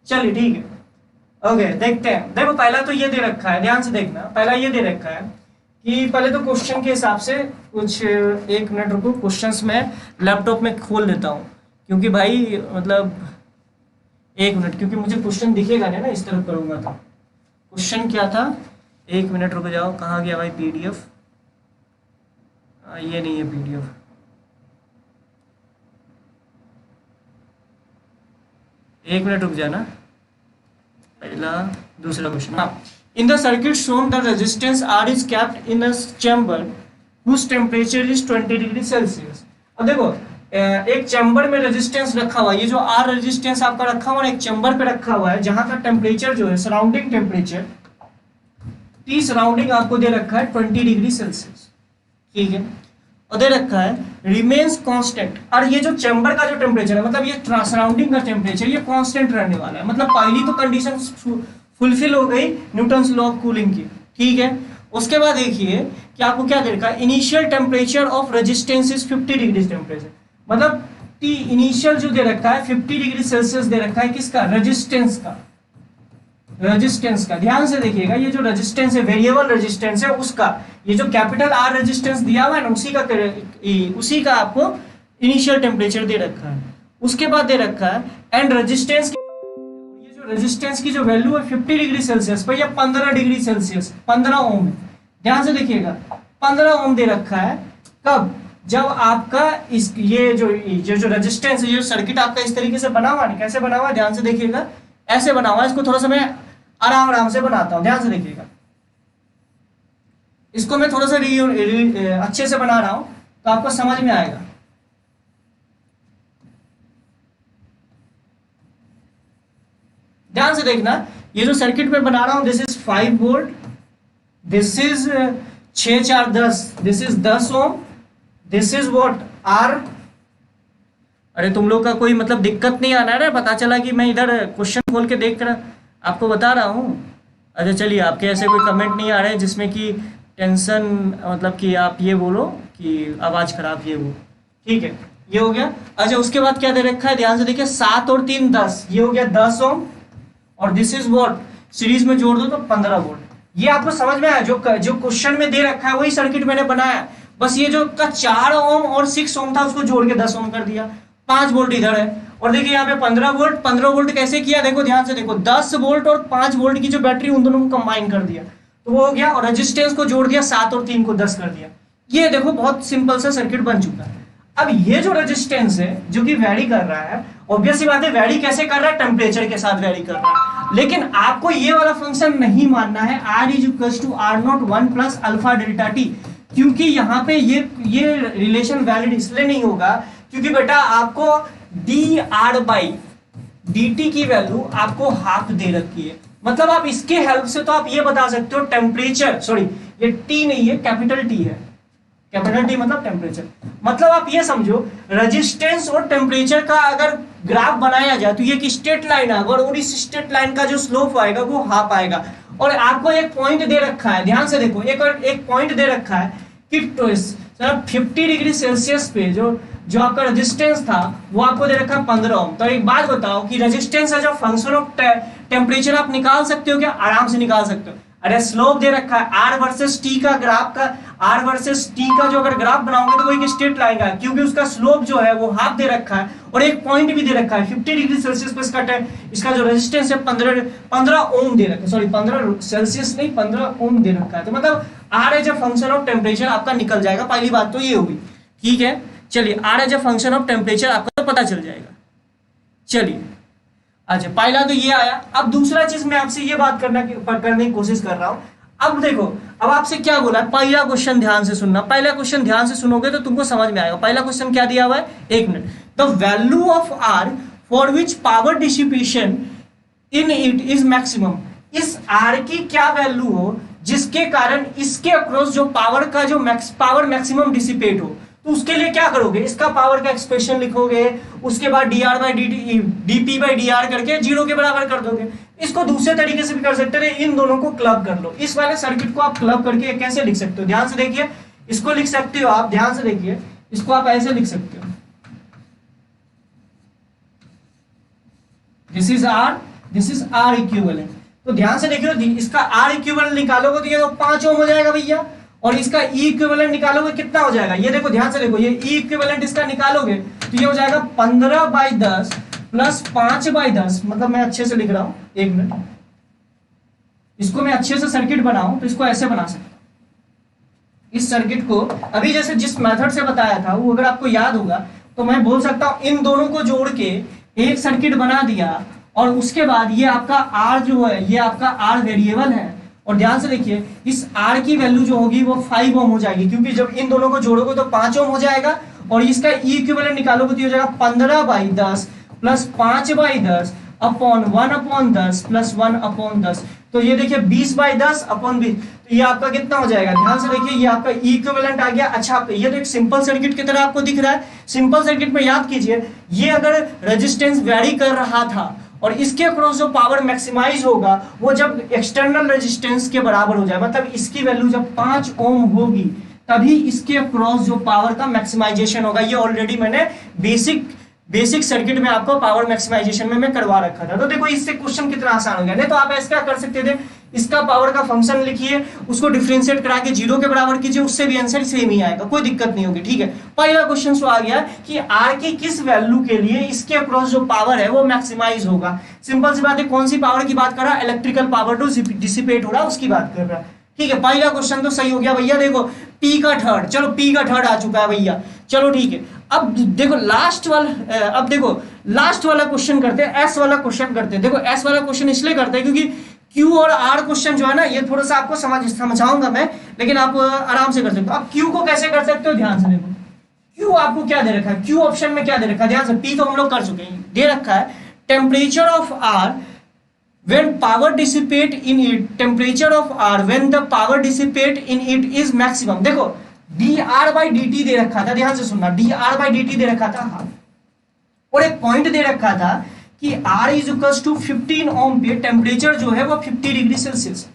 चलिए ठीक है, ओके देखते हैं। देखो पहला तो ये दे रखा है, ध्यान से देखना, पहला ये दे रखा है कि पहले तो क्वेश्चन के हिसाब से कुछ 1 मिनट रुको, क्वेश्चंस मैं लैपटॉप में खोल लेता हूँ, क्योंकि भाई मतलब 1 मिनट, क्योंकि मुझे क्वेश्चन दिखेगा नहीं ना, इस तरफ करूँगा तो। क्वेश्चन क्या था, 1 मिनट रुक जाओ, कहाँ गया भाई PDF? ये नहीं है PDF। एक मिनट रुक जाना, पहला दूसरा क्वेश्चन। हाँ, in the circuit shown the resistance R is kept in a chamber whose temperature is 20 degree Celsius. अब देखो एक चैम्बर में रेजिस्टेंस रखा हुआ है, ये जो आर रेजिस्टेंस आपका रखा हुआ है एक चैम्बर पे रखा हुआ है, जहां का टेम्परेचर जो है सराउंडिंग टेम्परेचर टी सराउंडिंग आपको दे रखा है 20 डिग्री सेल्सियस, ठीक है, और दे रखा है रिमेन्स कांस्टेंट। और ये जो चैम्बर का जो टेम्परेचर है, मतलब ये सराउंडिंग का टेम्परेचर, ये कांस्टेंट रहने वाला है। मतलब पहली तो कंडीशन फुलफिल हो गई न्यूटन्स लॉ ऑफ कूलिंग की, ठीक है। उसके बाद देखिए कि आपको क्या दे रखा है, initial temperature of resistance is 50 degree temperature, मतलब टी इनिशियल जो दे रखा है 50 डिग्री सेल्सियस दे रखा है, किसका, रेजिस्टेंस का, रेजिस्टेंस का। ध्यान से देखिएगा, ये जो रेजिस्टेंस है वेरिएबल रेजिस्टेंस है उसका, ये जो कैपिटल आर रेजिस्टेंस दिया हुआ है ना उसी का आपको इनिशियल टेम्परेचर दे रखा है। उसके बाद दे रखा है एंड रेजिस्टेंस, ये जो रेजिस्टेंस की जो वैल्यू है 50 डिग्री सेल्सियस पर, या 15 डिग्री सेल्सियस, 15 ओम है। ध्यान से देखिएगा 15 ओम दे रखा है, कब, जब आपका इस ये जो रेजिस्टेंस है, ये सर्किट आपका इस तरीके से बना हुआ है, कैसे बना हुआ है, ध्यान से देखिएगा, ऐसे बना हुआ है। इसको थोड़ा सा मैं आराम से बनाता हूं, ध्यान से देखिएगा, इसको मैं थोड़ा सा अच्छे से बना रहा हूं तो आपको समझ में आएगा। ध्यान से देखना, ये जो सर्किट में बना रहा हूं, this is 5 volt, this is 6 4 10, this is 10 ohm, this is what R. अरे तुम लोग का कोई मतलब दिक्कत नहीं आना है, पता चला कि मैं इधर क्वेश्चन खोल के देख कर आपको बता रहा हूँ। अच्छा चलिए, आपके ऐसे कोई कमेंट नहीं आ रहे हैं जिसमें कि टेंशन, मतलब कि आप ये बोलो कि आवाज़ खराब, ये वो, ठीक है, ये हो गया। अच्छा उसके बाद क्या दे रखा है, ध्यान से देखिए, 7 और 3 10, ये हो गया 10 ओम, और दिस इज व्हाट, सीरीज में जोड़ दो तो 15 वोल्ट। ये आपको समझ में आया, जो क्वेश्चन में दे रखा है वही सर्किट मैंने बनाया, बस ये जो का 4 ओम और 6 ओम था उसको जोड़ के 10 ओम कर दिया, 5 वोल्ट इधर है, और देखिए यहाँ पे 15 वोल्ट। 15 वोल्ट कैसे किया, देखो ध्यान से देखो, 10 वोल्ट और 5 वोल्ट की जो बैटरी, उन दोनों को कंबाइन कर दिया तो वो हो गया, और रेजिस्टेंस को जोड़ दिया, 7 और 3 को 10 कर दिया। ये देखो बहुत सिंपल सा सर्किट बन चुका है। अब ये जो रेजिस्टेंस है जो कि वैरी कर रहा है, ऑब्वियस सी बात है, वैरी कैसे कर रहा है, टेम्परेचर के साथ वैरी कर रहा है, लेकिन आपको ये वाला फंक्शन नहीं मानना है, R is equal to R0 1 plus alpha delta T, क्योंकि यहाँ पे ये रिलेशन वैलिड इसलिए नहीं होगा क्योंकि बेटा आपको dr बाई dt की वैल्यू आपको हाफ दे रखी है। मतलब आप इसके हेल्प से तो आप ये बता सकते हो टेम्परेचर, सॉरी ये T नहीं है, कैपिटल T है, कैपिटल T मतलब टेम्परेचर। मतलब आप ये समझो, रेजिस्टेंस और टेम्परेचर का अगर ग्राफ बनाया जाए तो ये एक स्ट्रेट लाइन आएगा, और इस स्ट्रेट लाइन का जो स्लोप आएगा वो हाफ आएगा। और आपको एक पॉइंट दे रखा है, ध्यान से देखो, एक पॉइंट दे रखा है कि 50 डिग्री सेल्सियस पे जो आपका रेजिस्टेंस था वो आपको दे रखा है 15 ओम। तो एक बात बताओ कि resistance as a function of temperature आप निकाल सकते हो क्या? आराम से निकाल सकते हो। अरे स्लोप दे रखा है, आर वर्सेस टी का ग्राफ का, आर वर्सेस टी का जो अगर ग्राफ बनाओगे तो वो एक स्ट्रेट लाइन का, क्योंकि उसका स्लोप जो है वो हाफ दे रखा है, और एक पॉइंट भी दे रखा है 50 डिग्री सेल्सियस पे इसका जो रेजिस्टेंस है 15 ओम दे रखा है, सॉरी 15 सेल्सियस नहीं 15 ओम दे रखा है। तो मतलब R as a function of temperature आपका निकल जाएगा। पहली बात तो ये होगी, ठीक है। चलिए, R as a function of temperature आपको तो पता चल जाएगा। चलिए, अच्छा पहला तो ये आया। अब दूसरा चीज मैं आपसे ये बात करने की कोशिश कर रहा हूं। अब देखो, अब आपसे क्या बोला, पहला क्वेश्चन ध्यान से सुनना। पहला क्वेश्चन ध्यान से सुनोगे तो तुमको समझ में आएगा। पहला क्वेश्चन क्या दिया हुआ है, एक minute. The value of R for which power dissipation in it is maximum. इस आर की क्या वैल्यू हो जिसके कारण इसके अक्रॉस जो पावर का जो पावर मैक्सिमम डिसिपेट हो, तो उसके लिए क्या करोगे, इसका पावर का एक्सप्रेशन लिखोगे, उसके बाद dr by dp by dr करके 0 के बराबर कर दोगे। इसको दूसरे तरीके से भी कर सकते हैं, इन दोनों को क्लब कर लो। इस वाले सर्किट को आप क्लब करके कैसे लिख सकते हो, ध्यान से देखिए। इसको लिख सकते हो आप, ध्यान से देखिए, इसको आप ऐसे लिख सकते हो, दिस इज आर इक्विवेलेंट। तो ध्यान से देखिए, इसका आर इक्विवेलेंट निकालोगे तो ये तो 5 ओम हो जाएगा भैया, और इसका ई इक्विवेलेंट निकालोगे कितना हो जाएगा, ये देखो ध्यान से देखो, ये ई इक्विवेलेंट इसका निकालोगे तो ये हो जाएगा 15/10 प्लस 5/10, मतलब मैं अच्छे से लिख रहा हूं, एक मिनट, इसको मैं अच्छे से सर्किट बनाऊं तो इसको ऐसे बना सकता हूं। इस सर्किट को अभी जैसे जिस मेथड से बताया था वो अगर आपको याद होगा तो मैं बोल सकता हूं इन दोनों को जोड़ के एक सर्किट बना दिया, और उसके बाद ये आपका आर जो है, ये आपका आर वेरिएबल है, और ध्यान से देखिए इस आर की वैल्यू जो होगी वो 5 ओम हो जाएगी, क्योंकि जब इन दोनों को जोड़ोगे तो 5 ओम हो जाएगा, और इसका ई इक्विवेलेंट निकालोगे तो हो जाएगा 15/10 प्लस 5/10 अपॉन 1/10 प्लस 1/10, तो ये देखिए 20/10 अपॉन 20, तो ये आपका कितना हो जाएगा, ध्यान से देखिए ये आपका ई इक्विवेलेंट आ गया। अच्छा, आप ये तो एक सिंपल सर्किट की तरह आपको दिख रहा है, सिंपल सर्किट में याद कीजिए ये अगर रेजिस्टेंस वैरी कर रहा था और इसके अक्रॉस जो पावर मैक्सिमाइज होगा वो जब एक्सटर्नल रेजिस्टेंस के बराबर हो जाए, मतलब इसकी वैल्यू जब 5 ओम होगी तभी इसके अक्रॉस जो पावर का मैक्सिमाइजेशन होगा। ये ऑलरेडी मैंने बेसिक सर्किट में आपको पावर मैक्सिमाइजेशन में मैं करवा रखा था। तो देखो इससे क्वेश्चन कितना आसान हो गया। नहीं तो आप ऐसे क्या कर सकते थे, इसका पावर का फंक्शन लिखिए, उसको डिफरेंशिएट करा के 0 के बराबर कीजिए, उससे भी आंसर सेम ही आएगा, कोई दिक्कत नहीं होगी। ठीक है, पहला क्वेश्चन तो आ गया कि आर की किस वैल्यू के लिए इसके अक्रॉस जो पावर है वो मैक्सिमाइज होगा। सिंपल सी बात है, कौन सी पावर की बात कर रहा है, इलेक्ट्रिकल पावर टू डिसिपेट हो रहा है उसकी बात कर रहा है। ठीक है, पहला क्वेश्चन तो सही हो गया भैया। देखो पी का थर्ड, चलो पी का थर्ड आ चुका है भैया, चलो ठीक है। अब देखो लास्ट वाला क्वेश्चन करते हैं, एस वाला क्वेश्चन करते हैं। देखो एस वाला क्वेश्चन इसलिए करते हैं क्योंकि क्यू और आर क्वेश्चन जो है ना ये थोड़ा सा आपको समझाऊंगा मैं, लेकिन आप आराम से कर सकते हो। अब क्यू को कैसे कर सकते हो, ध्यान से देखो, क्यू आपको क्या दे रखा है, क्यू ऑप्शन में क्या दे रखा है, ध्यान से, पी तो हम लोग कर चुके हैं, दे रखा है temperature of R when power dissipate in it, temperature of R when the power dissipate in it is maximum। देखो dr/dt दे रखा था, ध्यान से सुनना, dr/dt दे रखा था, हाँ, और एक पॉइंट दे रखा था कि R इज इक्वल्स टू 15 ओम पे टेम्परेचर जो है वो 50 डिग्री सेल्सियस।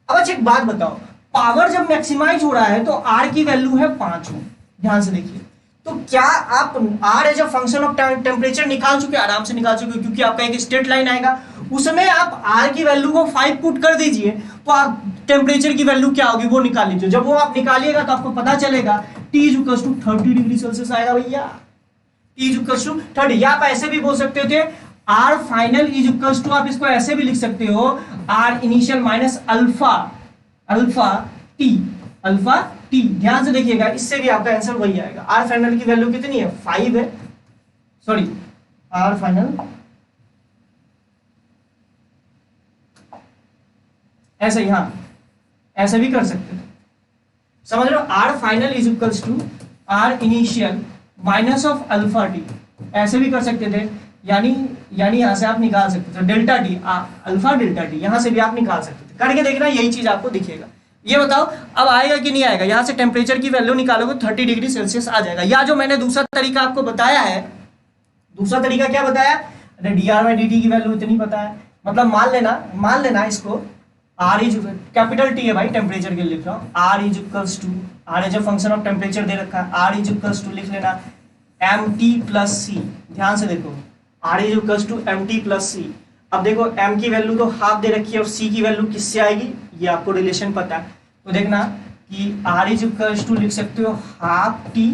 अब अच्छा एक बात बताओ, पावर जब मैक्सिमाइज हो रहा है तो R की वैल्यू है 5 ओम, ध्यान से देखिए, तो क्या आप R as a function of temperature निकाल चुके, आराम से निकाल चुके, क्योंकि आपका एक स्ट्रेट लाइन आएगा, उसमें आप R की वैल्यू को 5 पुट कर दीजिए तो आप टेम्परेचर की वैल्यू क्या होगी वो निकाल लीजिए। जब वो आप निकालिएगा तो आपको पता चलेगा T is equals to 30 degree Celsius आएगा भैया, T इज इक्वल्स टू 30। या आप ऐसे भी बोल सकते थे R final is equals to, आप इसको ऐसे भी लिख सकते हो R initial minus alpha T. ध्यान से देखिएगा, इससे भी आपका आंसर वही आएगा। R फाइनल की वैल्यू कितनी है, 5 है, सॉरी R फाइनल ऐसे ही, हाँ ऐसे भी कर सकते थे, समझ रहे हो, R final is equals to R initial minus of alpha T, ऐसे भी कर सकते थे, यानी यहां से आप निकाल सकते थे delta T, alpha delta T, यहां से भी आप निकाल सकते थे। करके देखना, यही चीज आपको दिखेगा। ये बताओ अब आएगा कि नहीं आएगा, यहां से टेम्परेचर की वैल्यू निकालोगे 30 डिग्री सेल्सियस आ जाएगा। या जो मैंने दूसरा तरीका आपको बताया है, दूसरा तरीका क्या बताया, अरे dr/dt की वैल्यू इतनी पता है, मतलब मान लेना इसको R इज कैपिटल T है भाई, टेम्परेचर के लिए लिख रहा हूँ, R is equals to, R as a function of temperature दे रखा है, R इज इक्वल्स टू लिख लेना mt प्लस सी। ध्यान से देखो R is equals to mt plus C. अब देखो m की वैल्यू तो हाफ दे रखी है और c की वैल्यू किससे आएगी, ये आपको रिलेशन पता है, तो देखना कि R इज इक्वल्स टू लिख सकते हो हाफ t,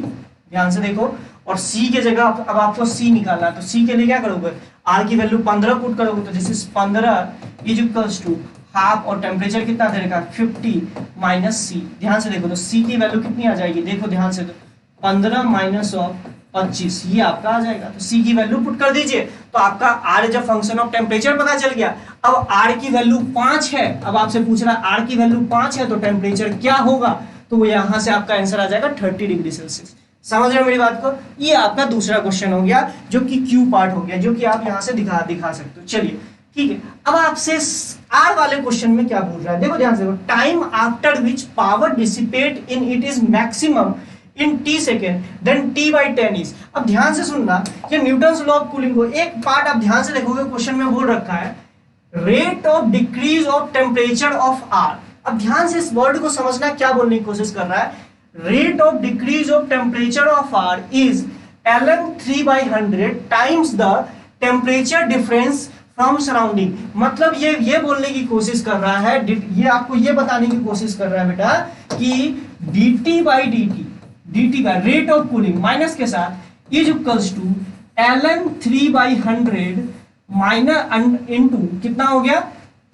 ध्यान से देखो, और c के जगह अब आपको c निकालना है, तो c के लिए क्या करोगे, R की वैल्यू 15 पुट करोगे, तो this is 15 is equals to half, और टेम्परेचर कितना दे रखा है 50 माइनस सी। ध्यान से देखो तो सी की वैल्यू कितनी आ जाएगी, देखो ध्यान से, तो 15 माइनस ऑफ 25, ये आपका आ जाएगा। तो सी की वैल्यू पुट कर दीजिए तो आपका R as a function of temperature पता चल गया। अब आर की वैल्यू 5 है, अब आपसे पूछ रहा है आर की वैल्यू 5 है तो टेम्परेचर क्या होगा, तो वो यहां से आपका आंसर आ जाएगा 30 डिग्री सेल्सियस। समझ रहे हो मेरी बात को, ये आपका दूसरा क्वेश्चन हो गया जो कि क्यू पार्ट हो गया, जो कि आप यहां से दिखा सकते हो। चलिए ठीक है, अब आपसे आर वाले क्वेश्चन में क्या पूछ रहा है, देखो ध्यान से, time after which power dissipate in it is maximum in t second then t/10 is. अब ध्यान से सुनना, ये न्यूटन्स लॉ ऑफ कूलिंग को एक पार्ट आप ध्यान से देखोगे, क्वेश्चन में बोल रखा है rate of decrease of temperature of R. अब ध्यान से इस वर्ड को समझना, क्या बोलने की कोशिश कर रहा है, rate of decrease of temperature of R is ln 3/100 times the temperature difference from surrounding, मतलब ये बोलने की कोशिश कर रहा है, ये आपको ये बताने की कोशिश कर रहा है बेटा कि dt का रेट ऑफ कूलिंग माइनस के साथ is equals to ln 3/100 minus into कितना हो गया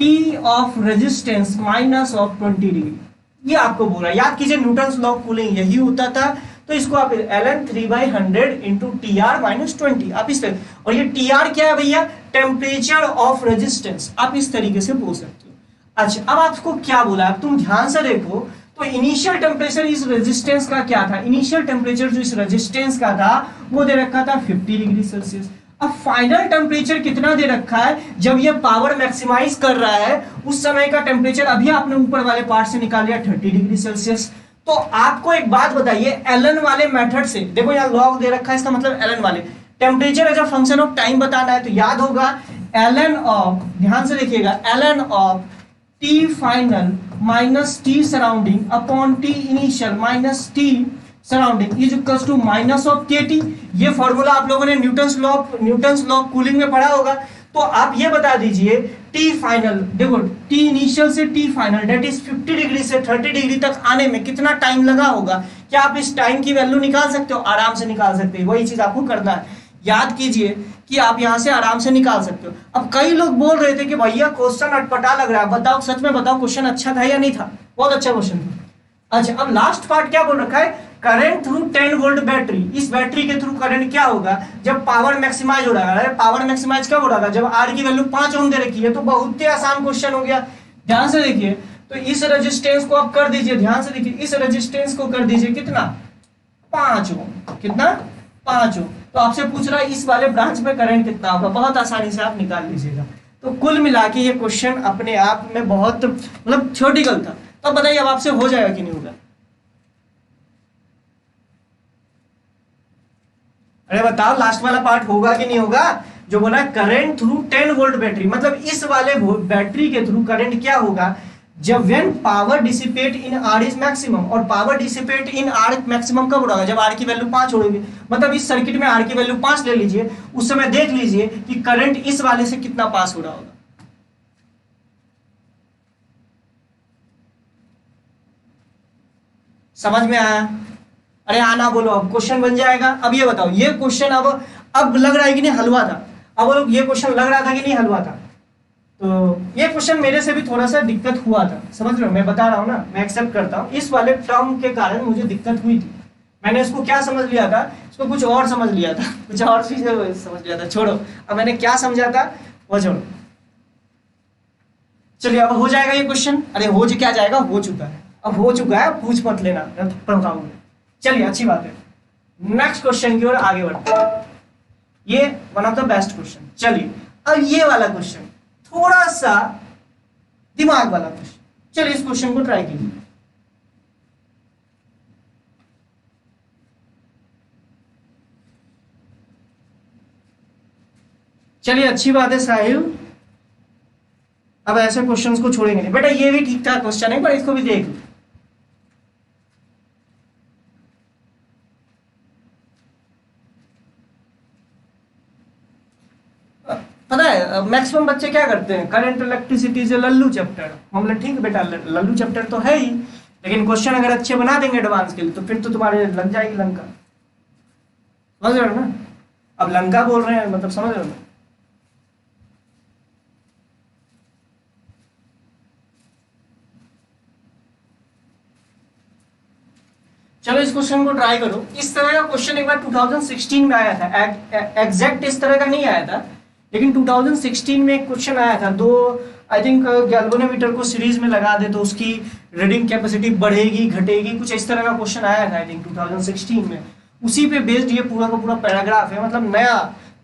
T of resistance minus of 20 degree. ये आपको बोल रहा है, याद कीजिए न्यूटन्स लॉ ऑफ कूलिंग यही होता था, तो इसको आप ln 3/100 इंटू TR माइनस 20 आप इस तरह, और ये TR क्या है भैया, टेम्परेचर ऑफ रेजिस्टेंस, आप इस तरीके से बोल सकते हो। अच्छा अब आपको क्या बोला, अब तुम ध्यान से देखो, तो इनिशियल टेम्परेचर इस रेजिस्टेंस का क्या था, इनिशियल टेम्परेचर जो इस रेजिस्टेंस का था वो दे रखा था 50 डिग्री सेल्सियस। अब फाइनल टेम्परेचर कितना दे रखा है, जब ये पावर मैक्सिमाइज कर रहा है उस समय का टेम्परेचर अभी आपने ऊपर वाले पार्ट से निकाल लिया 30 डिग्री सेल्सियस। तो आपको एक बात बताइए, एलन वाले मेथड से, देखो यहाँ लॉग दे रखा है, इसका मतलब एलन वाले temperature as a function of time बताना है, तो याद होगा एलन ऑफ, ध्यान से देखिएगा, एलन of T final minus T surrounding upon T initial minus T surrounding is equals to minus of के टी। ये फॉर्मूला आप लोगों ने न्यूटन्स लॉ ऑफ कूलिंग में पढ़ा होगा। तो आप ये बता दीजिए टी फाइनल, देखो टी इनिशियल से T final date is 50 degree से 30 डिग्री तक आने में कितना टाइम लगा होगा, क्या आप इस टाइम की वैल्यू निकाल सकते हो, आराम से निकाल सकते हो, वही चीज आपको करना है, याद कीजिए कि आप यहां से आराम से निकाल सकते हो। अब कई लोग बोल रहे थे कि भैया क्वेश्चन अटपटा लग रहा है, बताओ सच में बताओ क्वेश्चन अच्छा था या नहीं था, बहुत अच्छा क्वेश्चन था। अच्छा अब लास्ट पार्ट क्या बोल रखा है, करंट थ्रू 10 वोल्ट बैटरी, इस बैटरी के थ्रू करंट क्या होगा जब पावर मैक्सिमाइज हो रहा है, पावर मैक्सिमाइज कब हो रहा है, जब आर की वैल्यू 5 ओम दे रखी है, तो बहुत ही आसान क्वेश्चन हो गया। ध्यान से देखिए, तो इस रेजिस्टेंस को आप कर दीजिए, ध्यान से देखिए, इस रेजिस्टेंस को कर दीजिए कितना 5 ओम, कितना 5 ओम। तो आपसे पूछ रहा है इस वाले ब्रांच में करंट कितना होगा, बहुत आसानी से आप निकाल लीजिएगा। तो कुल मिला के ये क्वेश्चन अपने आप में बहुत मतलब थ्योरेटिकल था। तो बताइए अब आपसे हो जाएगा कि नहीं होगा, अरे बताओ लास्ट वाला पार्ट होगा कि नहीं होगा, जो बोला करंट थ्रू 10 वोल्ट बैटरी, मतलब इस वाले बैटरी के थ्रू करंट क्या होगा जब when power dissipate in R is maximum, और power dissipate in R maximum कब होगा जब आर की वैल्यू 5 होगी, मतलब इस सर्किट में आर की वैल्यू 5 ले लीजिए, उस समय देख लीजिए कि करंट इस वाले से कितना पास हो रहा होगा। समझ में आया, अरे आना बोलो, अब क्वेश्चन बन जाएगा। अब ये बताओ, ये क्वेश्चन अब लग रहा है कि नहीं हलवा था, अब ये क्वेश्चन लग रहा था कि नहीं हलवा था, तो ये क्वेश्चन मेरे से भी थोड़ा सा दिक्कत हुआ था, समझ रहे हो, मैं बता रहा हूँ ना, मैं एक्सेप्ट करता हूँ, इस वाले टर्म के कारण मुझे दिक्कत हुई थी, मैंने इसको क्या समझ लिया था, इसको कुछ और समझ लिया था, कुछ और चीजें समझ लिया था, छोड़ो, अब मैंने क्या समझा था वो छोड़ो। चलिए अब हो जाएगा ये क्वेश्चन, अरे हो क्या जाएगा, हो चुका है, अब हो चुका है, पूछ मत लेना, थप्पड़ खाओगे। चलिए अच्छी बात है, नेक्स्ट क्वेश्चन की ओर आगे बढ़ते हैं, ये one of the best question. चलिए अब ये वाला क्वेश्चन थोड़ा सा दिमाग वाला क्वेश्चन, चलिए इस क्वेश्चन को ट्राई कीजिए। चलिए अच्छी बात है साहिल, अब ऐसे क्वेश्चंस को छोड़ेंगे नहीं बेटा, ये भी ठीक ठाक क्वेश्चन है पर इसको भी देख लो। पता है मैक्सिमम बच्चे क्या करते हैं, करंट इलेक्ट्रिसिटी से लल्लू चैप्टर, हम बोले ठीक है बेटा लल्लू चैप्टर तो है ही, लेकिन क्वेश्चन अगर अच्छे बना देंगे एडवांस के लिए तो फिर तो तुम्हारे लग जाएगी लंका, समझ रहे हो ना, अब लंका बोल रहे हैं मतलब समझ रहे हो ना। चलो इस क्वेश्चन को ट्राई करो, इस तरह का क्वेश्चन एक बार 2016 में आया था, एग्जैक्ट इस तरह का नहीं आया था, लेकिन 2016 में एक क्वेश्चन आया था, दो आई थिंक गैल्वेनोमीटर को सीरीज में लगा दे तो उसकी रीडिंग कैपेसिटी बढ़ेगी घटेगी, कुछ इस तरह का क्वेश्चन आया था आई थिंक 2016 में, उसी पे बेस्ड ये पूरा का पूरा पैराग्राफ है, मतलब नया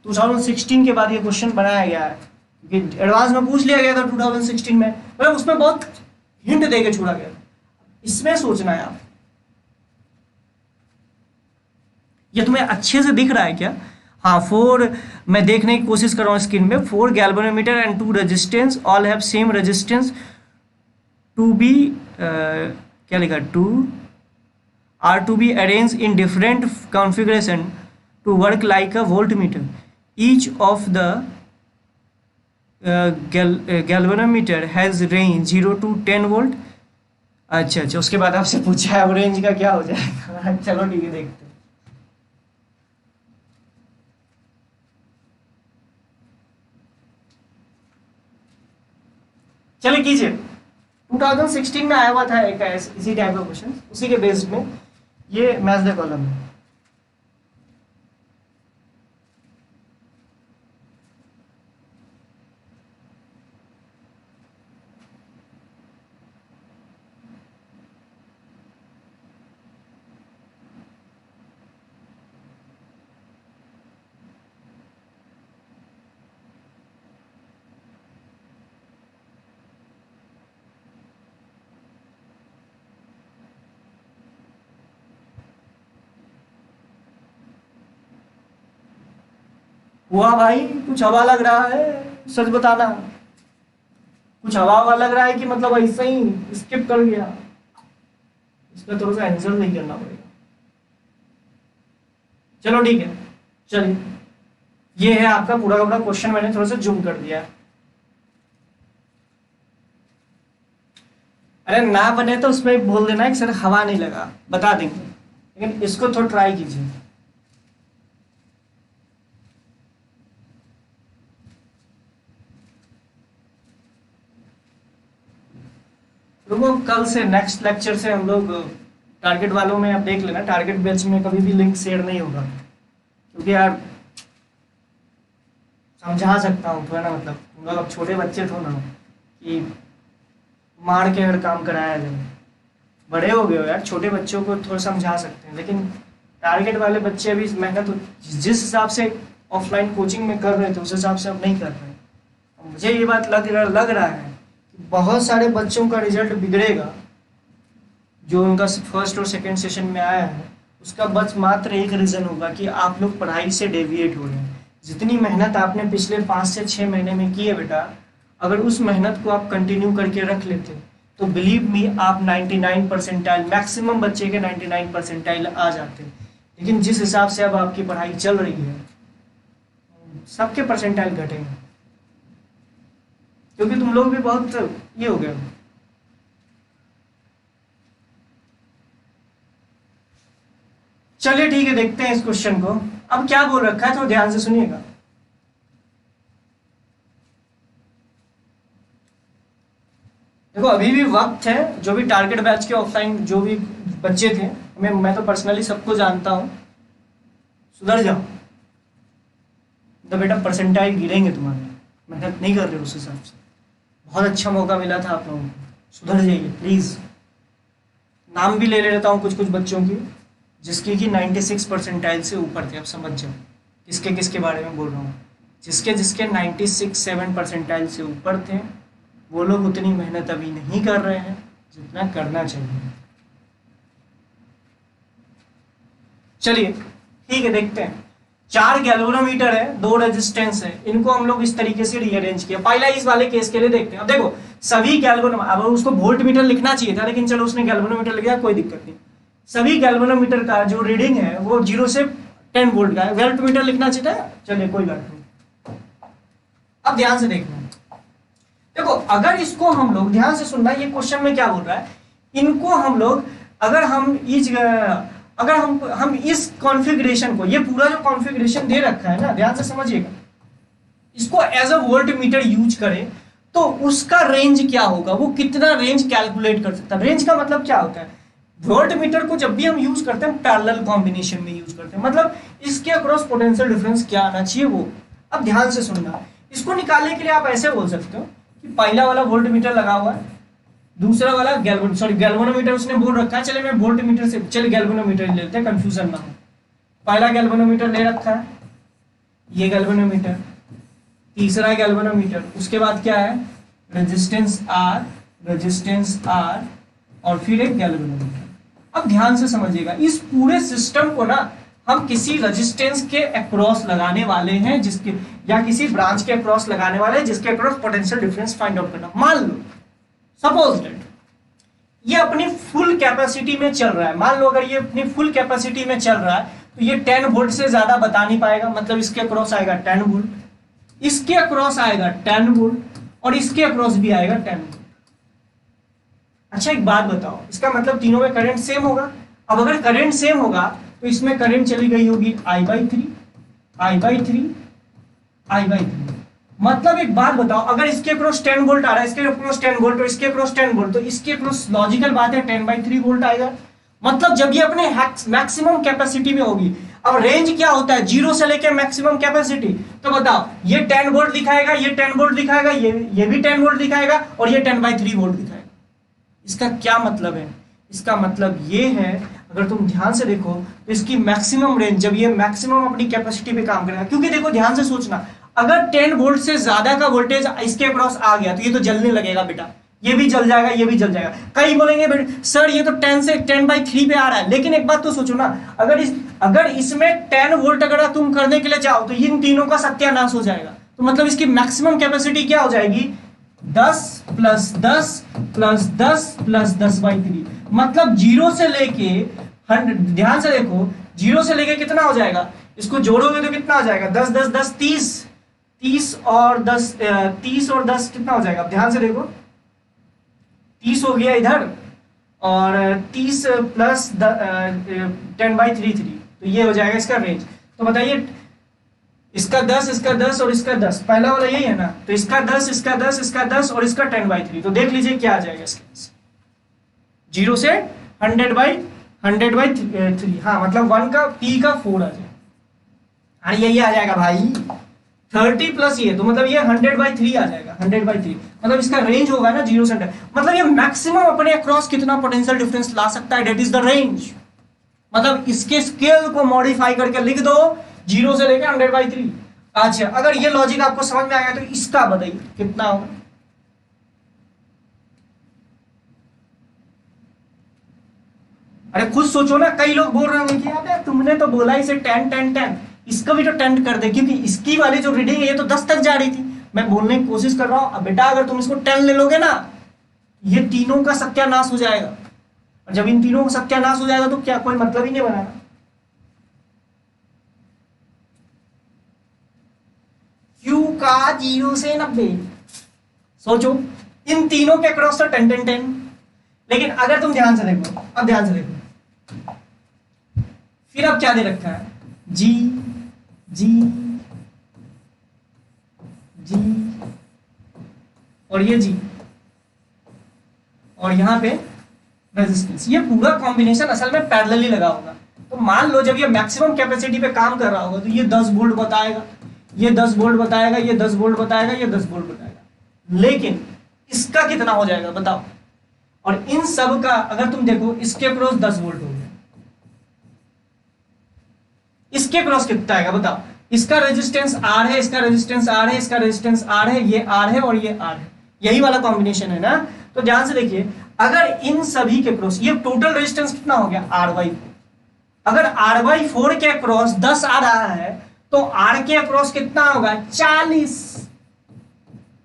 2016 के बाद ये क्वेश्चन बनाया गया है, क्योंकि एडवांस में पूछ लिया गया था 2016 में, मतलब उसमें बहुत हिंट दे के छोड़ा गया, इसमें सोचना है आप। ये तुम्हें अच्छे से दिख रहा है क्या, हाँ 4, मैं देखने की कोशिश कर रहा हूँ स्क्रीन में, 4 galvanometer and 2 resistance all have same resistance to be क्या लिखा, 2 are to be arrange in different configuration to work like a voltmeter, each of the galvanometer has range 0 to 10 volt. अच्छा अच्छा, उसके बाद आपसे पूछा है अब रेंज का क्या हो जाएगा। चलो ठीक है, देखते हैं। चलिए कीजिए, 2016 में आया हुआ था एक इसी टाइप का क्वेश्चन, उसी के बेस्ड में ये मैथ द कॉलम है। हुआ भाई, कुछ हवा लग रहा है, सच बताना। कुछ हवा हवा लग रहा है कि मतलब ऐसे ही स्किप कर गया? इसका थोड़ा सा आंसर नहीं करना पड़ेगा। चलो ठीक है, चलिए ये है आपका पूरा का पूरा क्वेश्चन, मैंने थोड़ा सा जूम कर दिया है। अरे ना बने तो उसमें बोल देना कि सर हवा नहीं लगा, बता देंगे, लेकिन इसको थोड़ा ट्राई कीजिए। लोगों कल से नेक्स्ट लेक्चर से हम लोग टारगेट वालों में, आप देख लेना टारगेट बैच में कभी भी लिंक शेयर नहीं होगा, क्योंकि यार समझा सकता हूँ तो है ना, मतलब तुम लोग अब छोटे बच्चे तो ना कि मार के अगर काम कराया जाए। बड़े हो गए हो यार, छोटे बच्चों को थोड़ा समझा सकते हैं, लेकिन टारगेट वाले बच्चे अभी मेहनत जिस हिसाब से ऑफलाइन कोचिंग में कर रहे थे उस हिसाब से अब नहीं कर रहे। मुझे ये बात लग रहा है कि बहुत सारे बच्चों का रिजल्ट बिगड़ेगा जो उनका फर्स्ट और सेकेंड सेशन में आया है। उसका बस मात्र एक रीज़न होगा कि आप लोग पढ़ाई से डेविएट हो रहे हैं। जितनी मेहनत आपने पिछले 5 से 6 महीने में की है बेटा, अगर उस मेहनत को आप कंटिन्यू करके रख लेते तो बिलीव मी आप 99 परसेंटाइल, मैक्सिमम बच्चे के 99 परसेंटाइल आ जाते। लेकिन जिस हिसाब से अब आपकी पढ़ाई चल रही है सबके परसेंटाइल घटेंगे, क्योंकि तुम लोग भी बहुत ये हो गए। चलिए ठीक है, देखते हैं इस क्वेश्चन को। अब क्या बोल रखा है तो ध्यान से सुनिएगा। देखो अभी भी वक्त है, जो भी टारगेट बैच के ऑफलाइन जो भी बच्चे थे, मैं तो पर्सनली सबको जानता हूं, सुधर जाओ। तो बेटा परसेंटाइल गिरेंगे तुम्हारे, मेहनत नहीं कर रहे उस हिसाब से। बहुत अच्छा मौका मिला था आप लोगों को, सुधर जाइए प्लीज। नाम भी ले लेता हूँ कुछ कुछ बच्चों की जिसकी कि 96 परसेंटाइल से ऊपर थे। अब समझ जाओ किसके किसके बारे में बोल रहा हूँ। जिसके 96-7 परसेंटाइल से ऊपर थे वो लोग उतनी मेहनत अभी नहीं कर रहे हैं जितना करना चाहिए। चलिए ठीक है, देखते हैं। 4 गैल्वेनोमीटर है, 2 रेजिस्टेंस है, इनको हम लोग इस तरीके से रीअरेंज किया। पहला इस वाले केस के लिए देखते हैं। अब देखो सभी गैल्वेनोमीटर, अब उसको वोल्ट मीटर लिखना चाहिए था लेकिन चलो उसने गैल्वेनोमीटर लिख दिया, कोई दिक्कत नहीं। सभी गैल्वेनोमीटर का जो रीडिंग है वो 0 से 10 वोल्ट का है। वोल्ट मीटर लिखना चाहिए था, चलिए कोई बात नहीं। अब ध्यान से देखना, देखो अगर इसको हम लोग ध्यान से सुनना, ये क्वेश्चन में क्या बोल रहा है, इनको हम लोग अगर हम इस कॉन्फ़िगरेशन को, ये पूरा जो कॉन्फ़िगरेशन दे रखा है ना, ध्यान से समझिएगा, इसको as a volt meter use करें तो उसका रेंज क्या होगा, वो कितना रेंज कैलकुलेट कर सकता है। रेंज का मतलब क्या होता है, वोल्ट मीटर को जब भी हम यूज करते हैं पैरेलल कॉम्बिनेशन में यूज करते हैं, मतलब इसके अक्रॉस पोटेंशियल डिफरेंस क्या आना चाहिए वो। अब ध्यान से सुनना, इसको निकालने के लिए आप ऐसे बोल सकते हो कि पहला वाला वोल्ट मीटर लगा हुआ है, दूसरा वाला गैल्वेनोमीटर उसने बोल रखा है। चले मैं वोल्ट मीटर से, चले गैल्वेनोमीटर ले लेते हैं, कंफ्यूजन ना हो। पहला गैल्वेनोमीटर ले रखा है, ये गैल्वेनोमीटर, तीसरा गैल्वेनोमीटर, उसके बाद क्या है रेजिस्टेंस आर और फिर एक गैल्वेनोमीटर। अब ध्यान से समझिएगा, इस पूरे सिस्टम को ना हम किसी रेजिस्टेंस के अक्रॉस लगाने वाले हैं, जिसके या किसी ब्रांच के अक्रॉस लगाने वाले हैं जिसके across potential difference find out करना। मान लो सपोज दैट ये अपनी फुल कैपेसिटी में चल रहा है, मान लो अगर ये अपनी फुल कैपेसिटी में चल रहा है तो ये 10 वोल्ट से ज्यादा बता नहीं पाएगा, मतलब इसके अक्रॉस आएगा 10 वोल्ट, इसके अक्रॉस आएगा 10 वोल्ट और इसके अक्रॉस भी आएगा 10 वोल्ट। अच्छा एक बात बताओ, इसका मतलब तीनों में करंट सेम होगा। अब अगर करंट सेम होगा तो इसमें करंट चली गई होगी I/3 I/3 I/3। मतलब एक बात बताओ, अगर इसके अक्रॉस 10 वोल्ट आ रहा है, इसके अक्रॉस 10 वोल्ट और इसके अक्रॉस 10 वोल्ट, तो इसके अक्रॉस लॉजिकल बात है 10/3 वोल्ट आएगा। मतलब जब ये अपने मैक्सिमम कैपेसिटी में होगी। अब रेंज क्या होता है, 0 से लेकर मैक्सिमम कैपेसिटी। तो बताओ ये 10 वोल्ट दिखाएगा, ये 10 वोल्ट दिखाएगा, ये भी 10 वोल्ट दिखाएगा और ये 10/3 वोल्ट दिखाएगा। इसका क्या मतलब है? इसका मतलब ये है, अगर तुम ध्यान से देखो तो इसकी मैक्सिमम रेंज, जब ये मैक्सिमम अपनी कैपेसिटी पे काम करेगा, क्योंकि देखो ध्यान से सोचना, अगर 10 वोल्ट से ज्यादा का वोल्टेज इसके अक्रॉस आ गया तो ये तो जलने लगेगा बेटा, ये भी जल जाएगा, ये भी जल जाएगा। कई बोलेंगे सर ये तो 10/3 पे आ रहा है, लेकिन एक बात तो सोचो ना, अगर इसमें 10 वोल्ट अगर तुम करने के लिए जाओ तो इन तीनों का सत्यानाश हो जाएगा। तो मतलब इसकी मैक्सिमम कैपेसिटी क्या हो जाएगी, 10 + 10 + 10 + 10/3। मतलब 0 से लेके 100, ध्यान से देखो, 0 से लेके कितना हो जाएगा, इसको जोड़ोगे तो कितना हो जाएगा, 10 10 10 30 और 10 कितना हो जाएगा, ध्यान से देखो, 30 हो गया इधर और 30 + 10/3, तो ये हो जाएगा इसका रेंज। तो बताइए इसका 10, इसका 10 और इसका 10, पहला वाला यही है ना, तो इसका 10, इसका 10, इसका 10 और इसका 10/3, तो देख लीजिए क्या आ जाएगा इसके 0 से 100/3। हाँ मतलब 1 का P का 4 आ जाएगा। हाँ यही आ जाएगा भाई, 30 प्लस ये, तो मतलब ये 100/3 आ जाएगा, 100/3। मतलब इसका रेंज होगा ना 0 से 100, मतलब ये मैक्सिमम अपने अक्रॉस कितना पोटेंशियल डिफरेंस ला सकता है, दैट इज द रेंज। मतलब इसके स्केल को मॉडिफाई करके लिख दो 0 से लेकर 100/3। अच्छा अगर ये लॉजिक आपको समझ में आ गया तो इसका बताइए कितना होगा। अरे खुद सोचो ना, कई लोग बोल रहे होंगे कि यार तुमने तो बोला इसे 10 10 10, इसको भी तो 10 कर दे, क्योंकि इसकी वाली जो रीडिंग है ये तो 10 तक जा रही थी। मैं बोलने की कोशिश कर रहा हूं, अब बेटा अगर तुम इसको 10 ले लोगे ना, ये तीनों का सत्यानाश हो जाएगा, और जब इन तीनों का सत्यानाश हो जाएगा तो क्या कोई मतलब ही नहीं बनाना। Q का 0 से 90, सोचो इन तीनों के क्रॉस तो 10 10 10। लेकिन अगर तुम ध्यान से देखो, अब ध्यान से देखो, फिर अब क्या दे रखा है, G G G और ये G और यहां पे रेजिस्टेंस, ये पूरा कॉम्बिनेशन असल में पैरेलली लगा होगा। तो मान लो जब ये मैक्सिमम कैपेसिटी पे काम कर रहा होगा तो ये 10 वोल्ट बताएगा, ये 10 वोल्ट बताएगा, ये 10 वोल्ट बताएगा, ये 10 वोल्ट बताएगा। लेकिन इसका कितना हो जाएगा बताओ, और इन सब का अगर तुम देखो, इसके क्रॉस 10 वोल्ट हो गया, इसके क्रॉस कितना आएगा बताओ, इसका रेजिस्टेंस R है, इसका रेजिस्टेंस R है, इसका रेजिस्टेंस R है, ये R है और ये R है, यही वाला कॉम्बिनेशन है ना। तो ध्यान से देखिए, अगर इन सभी के क्रॉस, ये टोटल रेजिस्टेंस कितना हो गया R/4, अगर R/4 के क्रॉस 10 आ रहा है तो R के क्रॉस कितना होगा 40,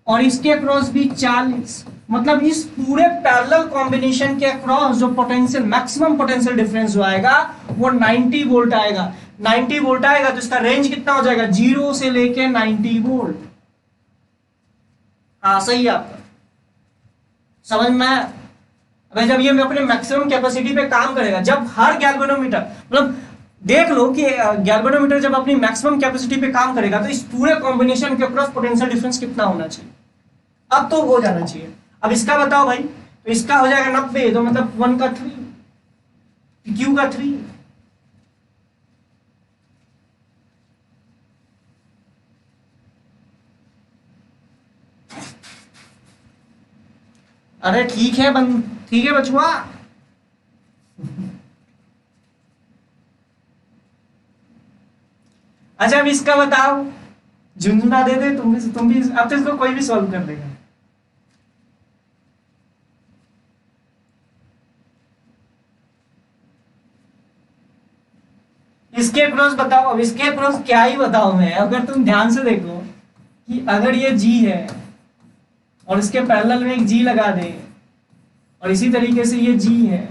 और इसके क्रॉस भी 40। मतलब इस पूरे पैरेलल कॉम्बिनेशन के अक्रॉस जो पोटेंशियल, मैक्सिमम पोटेंशियल डिफरेंस जो आएगा वो 90 वोल्ट आएगा। 90 वोल्ट आएगा तो इसका रेंज कितना हो जाएगा, 0 से लेके 90 वोल्ट। हाँ सही है आपका, समझ में आया। अब जब ये अपने मैक्सिमम कैपेसिटी पे काम करेगा, जब हर गैल्वेनोमीटर, मतलब देख लो कि गैल्वेनोमीटर जब अपनी मैक्सिमम कैपेसिटी पे काम करेगा तो इस पूरे कॉम्बिनेशन के अक्रॉस पोटेंशियल डिफरेंस कितना होना चाहिए, अब तो हो जाना चाहिए। अब इसका बताओ भाई, तो इसका हो जाएगा 90, तो मतलब 1 का 3, Q का 3। अरे ठीक है ठीक है बचुआ। अच्छा अब इसका बताओ, झुंझुना दे दे, तुम भी अब तो इसको कोई भी सॉल्व कर देगा। इसके क्रॉस बताओ, अब इसके क्रॉस क्या ही बताओ मैं, अगर तुम ध्यान से देखो कि अगर ये G है और इसके पैरेलल में एक G लगा दे, और इसी तरीके से ये G है,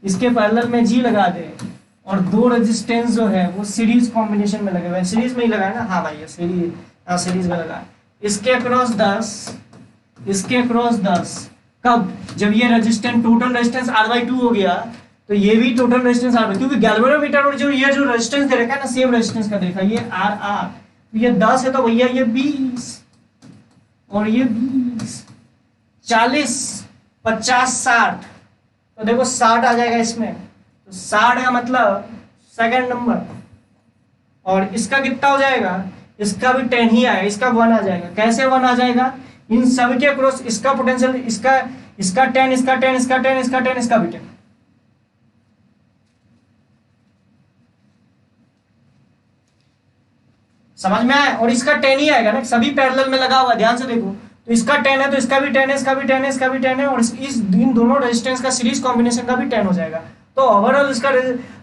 इसके पैरेलल में G लगा दे, और दो रेजिस्टेंस जो है वो सीरीज कॉम्बिनेशन में लगे हुए हैं, सीरीज में ही लगा है ना, हाँ भाई ये सीरीज, हाँ सीरीज में लगा है। इसके अक्रॉस 10, इसके अक्रॉस 10, कब? जब ये रेजिस्टेंस टोटल रेजिस्टेंस R/2 हो गया तो ये भी टोटल रेजिस्टेंस R, क्योंकि गैल्वेनोमीटर और जो ये जो रेजिस्टेंस दे रखा है ना सेम रेजिस्टेंस का दे रखा है, ये R, तो ये 10 है तो भैया ये 20 और ये 20, 40, 50, 60, तो देखो 60 आ जाएगा इसमें, तो 60 का मतलब सेकंड नंबर। और इसका कितना हो जाएगा? इसका भी 10 ही आएगा, इसका 1 आ जाएगा। कैसे 1 आ जाएगा? इन सब के क्रॉस इसका पोटेंशियल, इसका इसका 10, इसका 10, इसका 10, इसका 10, इसका भी 10। समझ में आया? और इसका 10 ही आएगा ना, सभी पैरेलल में लगा हुआ, ध्यान से देखो, तो इसका 10 है तो इसका भी 10 है, इसका भी 10 है, इसका भी 10 है, और इस इन दोनों रेजिस्टेंस का सीरीज कॉम्बिनेशन का भी 10 हो जाएगा। तो ओवरऑल इसका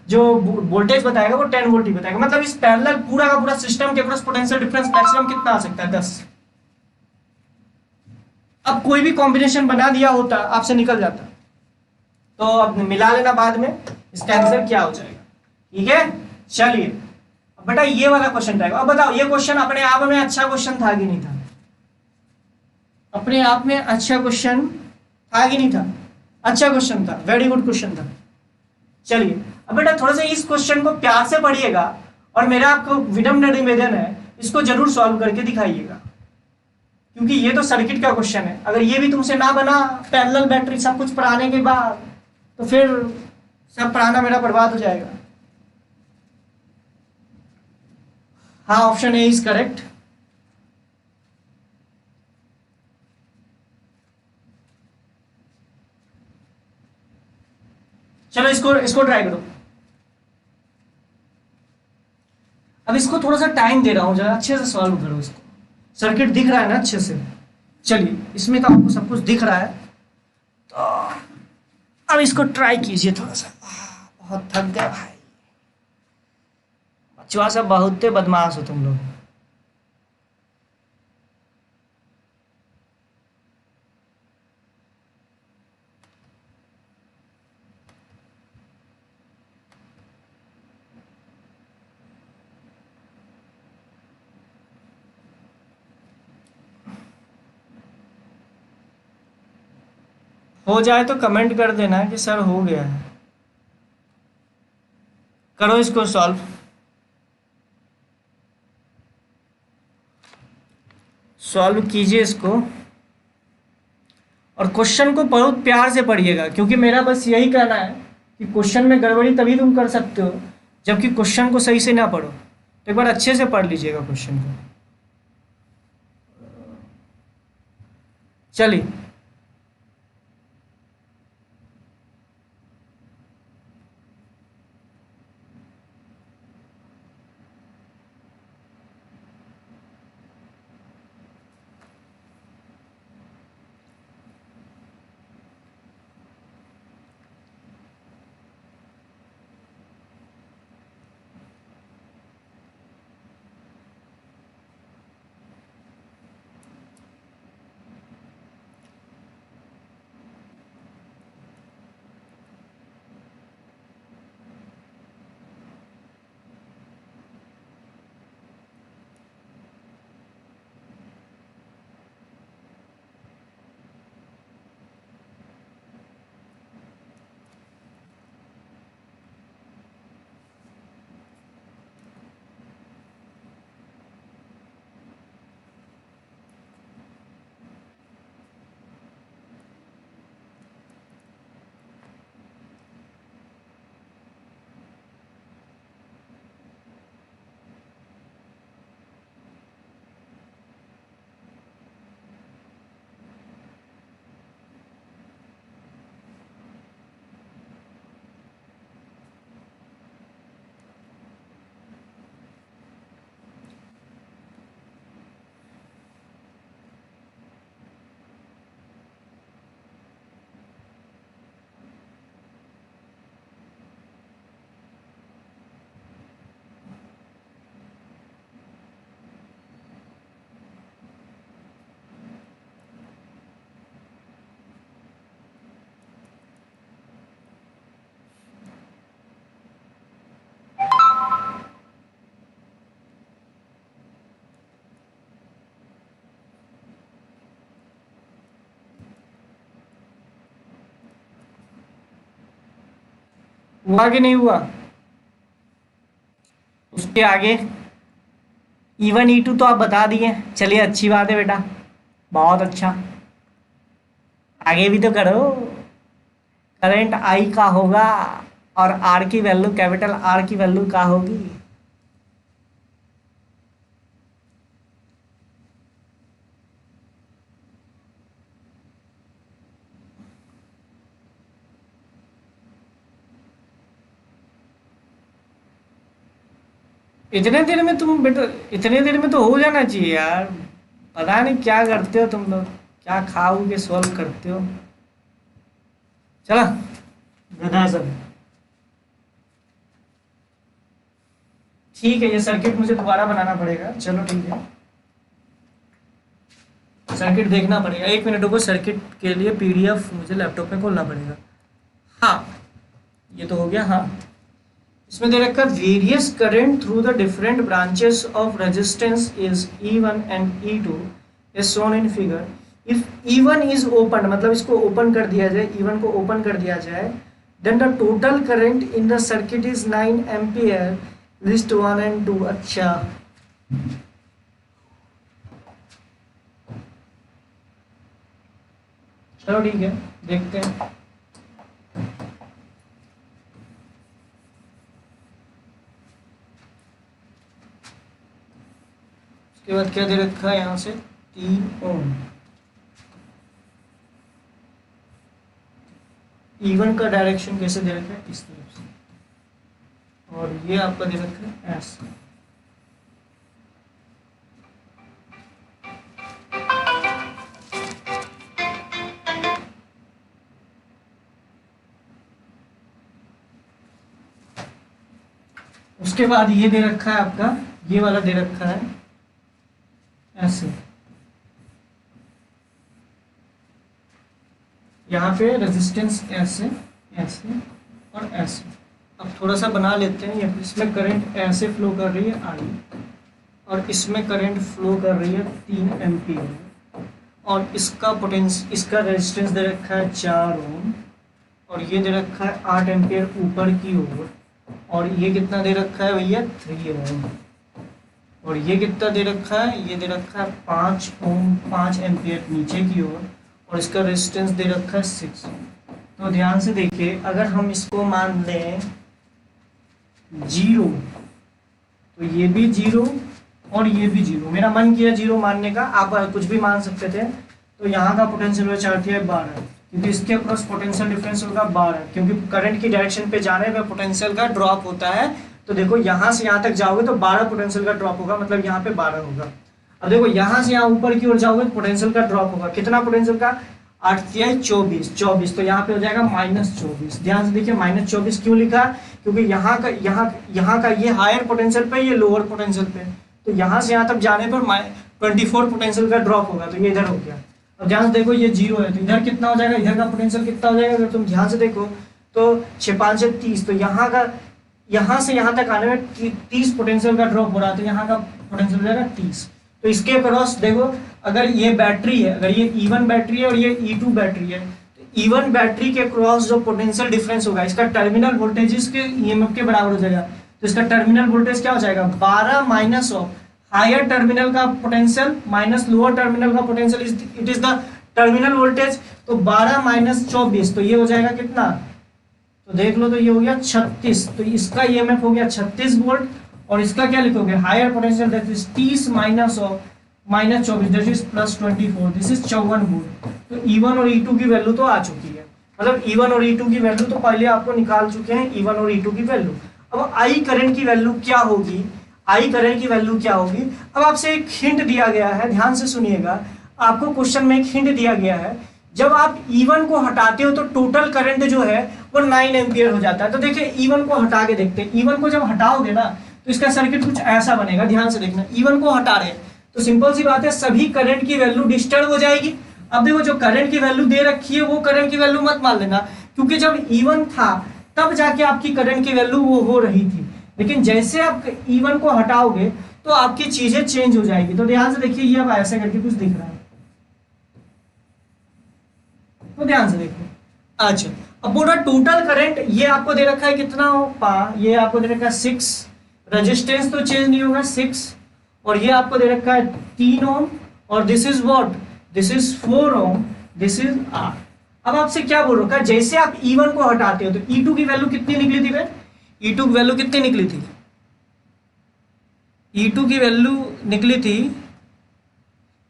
जो वोल्टेज बताएगा वो 10 वोल्ट ही बताएगा। मतलब इस पैरेलल पूरा का पूरा सिस्टम के क्रॉस पोटेंशियल डिफरेंस मैक्सिमम कितना आ सकता है? 10। अब कोई भी कॉम्बिनेशन बना दिया होता आपसे निकल जाता, तो अब मिला लेना बाद में, इसका आंसर क्या हो जाएगा। ठीक है, चलिए अब बेटा ये वाला क्वेश्चन रहेगा। अब बताओ ये क्वेश्चन अपने आप में अच्छा क्वेश्चन था कि नहीं था? अपने आप में अच्छा क्वेश्चन था कि नहीं था? अच्छा क्वेश्चन था, वेरी गुड क्वेश्चन था। चलिए अब बेटा थोड़ा सा इस क्वेश्चन को प्यार से पढ़िएगा और मेरा आपको विनम्र निवेदन है इसको जरूर सॉल्व करके दिखाइएगा, क्योंकि ये तो सर्किट का क्वेश्चन है। अगर ये भी तुमसे ना बना पैरेलल बैटरी सब कुछ पढ़ाने के बाद, तो फिर सब पढ़ाना मेरा बर्बाद हो जाएगा। हाँ, ऑप्शन ए इज करेक्ट। चलो इसको इसको ट्राई करो। अब इसको थोड़ा सा टाइम दे रहा हूं, जरा अच्छे से सॉल्व करो इसको। सर्किट दिख रहा है ना अच्छे से? चलिए इसमें तो आपको सब कुछ दिख रहा है, तो अब इसको ट्राई कीजिए थोड़ा सा। बहुत थक गए भाई, बचवा सब बहुत बदमाश हो तुम लोग। हो जाए तो कमेंट कर देना कि सर हो गया है। करो इसको सॉल्व। सॉल्व कीजिए इसको और क्वेश्चन को बहुत प्यार से पढ़िएगा, क्योंकि मेरा बस यही कहना है कि क्वेश्चन में गड़बड़ी तभी तुम कर सकते हो जबकि क्वेश्चन को सही से ना पढ़ो। तो एक बार अच्छे से पढ़ लीजिएगा क्वेश्चन को। चलिए हुआ कि नहीं हुआ? उसके आगे E1 E2 तो आप बता दिए, चलिए अच्छी बात है बेटा, बहुत अच्छा। आगे भी तो करो। करंट आई का होगा और आर की वैल्यू, कैपिटल आर की वैल्यू का होगी? इतने देर में तुम बेटा, इतने देर में तो हो जाना चाहिए यार। पता नहीं क्या करते हो तुम लोग, क्या खाओगे सॉल्व करते हो। चला गधा सब। ठीक है, ये सर्किट मुझे दोबारा बनाना पड़ेगा, चलो ठीक है। सर्किट देखना पड़ेगा, 1 मिनट रुको। सर्किट के लिए पीडीएफ मुझे लैपटॉप में खोलना पड़ेगा। हाँ, ये तो हो गया। हाँ, इसमें दे रखा various current through the different branches of resistance is E1 and E2 is shown in figure. If E1 is open, मतलब इसको ओपन कर दिया जाए, E1 को ओपन कर दिया जाए, then the total current in the circuit is 9 ampere, list 1 and 2। अच्छा, चलो ठीक है, देखते हैं। उसके बाद क्या दे रखा है यहाँ से, 3 ओम। E1 का डायरेक्शन कैसे दे रखा है, इस तरफ से, और ये आपका दे रखा है ऐसे। उसके बाद ये दे रखा है आपका, ये वाला दे रखा है ऐसे। यहाँ पे रेजिस्टेंस ऐसे, ऐसे और ऐसे। अब थोड़ा सा बना लेते हैं। इसमें करंट ऐसे फ्लो कर रही है आई, और इसमें करंट फ्लो कर रही है 3 एम्पीयर, और इसका पोटेंशियल, इसका रेजिस्टेंस दे रखा है 4 ओम, और ये दे रखा है 8 एम्पीयर ऊपर की ओर, और ये कितना दे रखा है भैया, 3 ओम, और ये कितना दे रखा है, ये दे रखा है 5 ओम, 5 एम्पीयर नीचे की ओर, और इसका रेजिस्टेंस दे रखा है 6। तो ध्यान से देखिए, अगर हम इसको मान लें 0, तो ये भी 0 और ये भी 0। मेरा मन किया 0 मानने का, आप कुछ भी मान सकते थे। तो यहाँ का पोटेंशियल होगा 4 × 12, क्योंकि इसके अक्रॉस पोटेंशियल डिफरेंस होगा 12, क्योंकि करंट की डायरेक्शन पे जाने पर पोटेंशियल का ड्रॉप होता है। तो देखो यहाँ से यहाँ तक जाओगे तो 12 पोटेंशियल का ड्रॉप होगा, मतलब यहाँ पे 12 होगा। अब देखो यहाँ से यहाँ ऊपर की ओर जाओगे तो पोटेंशियल का ड्रॉप होगा, कितना पोटेंशियल का, 8 × 24, 24, तो यहाँ पे हो जाएगा -24। ध्यान से देखिए -24 क्यों लिखा, क्योंकि यहाँ का ये हायर पोटेंशियल पे, ये लोअर पोटेंशियल पे, तो यहाँ से यहाँ तक जाने पर 24 पोटेंशियल का ड्रॉप होगा, तो ये इधर हो गया। अब ध्यान से देखो ये 0 है, तो इधर कितना हो जाएगा, इधर का पोटेंशियल कितना हो जाएगा, अगर तुम ध्यान से देखो तो 6 × 5 = 30, तो यहाँ से यहाँ तक आने में 30 पोटेंशियल का ड्रॉप हो रहा है, तो यहाँ का पोटेंशियल हो जाएगा 30। तो इसके अक्रॉस देखो, अगर ये बैटरी है, अगर ये E1 बैटरी है और ये E2 बैटरी है, तो E1 बैटरी के क्रॉस जो पोटेंशियल डिफरेंस होगा, इसका टर्मिनल वोल्टेज के EMF के बराबर हो जाएगा। तो इसका टर्मिनल वोल्टेज क्या हो जाएगा, 12 माइनस ऑफ हायर टर्मिनल का पोटेंशियल माइनस लोअर टर्मिनल का potential, it is the terminal voltage. तो 12 माइनस 24, तो ये हो जाएगा कितना, तो देख लो, तो ये हो गया 36। तो इसका EMF हो गया 36 वोल्ट, और इसका क्या लिखोगे, higher potential that is 30 minus of -24 that is +24, this is 54 volt. तो E1 और E2 की वैल्यू तो आ चुकी है, मतलब E1 और E2 की वैल्यू तो पहले आपको निकाल चुके हैं, E1 और E2 की वैल्यू। अब आई करंट की वैल्यू क्या होगी, आई करंट की वैल्यू क्या होगी। अब आपसे एक हिंट दिया गया है, ध्यान से सुनिएगा, आपको क्वेश्चन में एक हिंट दिया गया है, जब आप E1 को हटाते हो तो टोटल करंट जो है वो 9 एम्पियर हो जाता है। तो देखिए E1 को हटा के देखते हैं, E1 को जब हटाओगे ना तो इसका सर्किट कुछ ऐसा बनेगा, ध्यान से देखना। E1 को हटा रहे हैं तो सिंपल सी बात है, सभी करंट की वैल्यू डिस्टर्ब हो जाएगी। अब देखो, जो करंट की वैल्यू दे रखी है वो करंट की वैल्यू मत मान लेना, क्योंकि जब E1 था तब जाके आपकी करंट की वैल्यू वो हो रही थी, लेकिन जैसे आप E1 को हटाओगे तो आपकी चीजें चेंज हो जाएगी। तो ध्यान से देखिए, ये अब ऐसे करके कुछ दिख रहा है, तो ध्यान से देखो। अच्छा, अब बोल रहा टोटल करंट, ये आपको दे रखा है कितना हो ये आपको दे रखा है 6, रेजिस्टेंस तो चेंज नहीं होगा 6, और ये आपको दे रखा है 3 ओम, और this is what, this is 4 ohm, this is R. अब आपसे क्या बोल रखा है, जैसे आप E1 को हटाते हो तो E2 की वैल्यू कितनी निकली थी? E2 की वैल्यू कितनी निकली थी? E2 की वैल्यू निकली थी,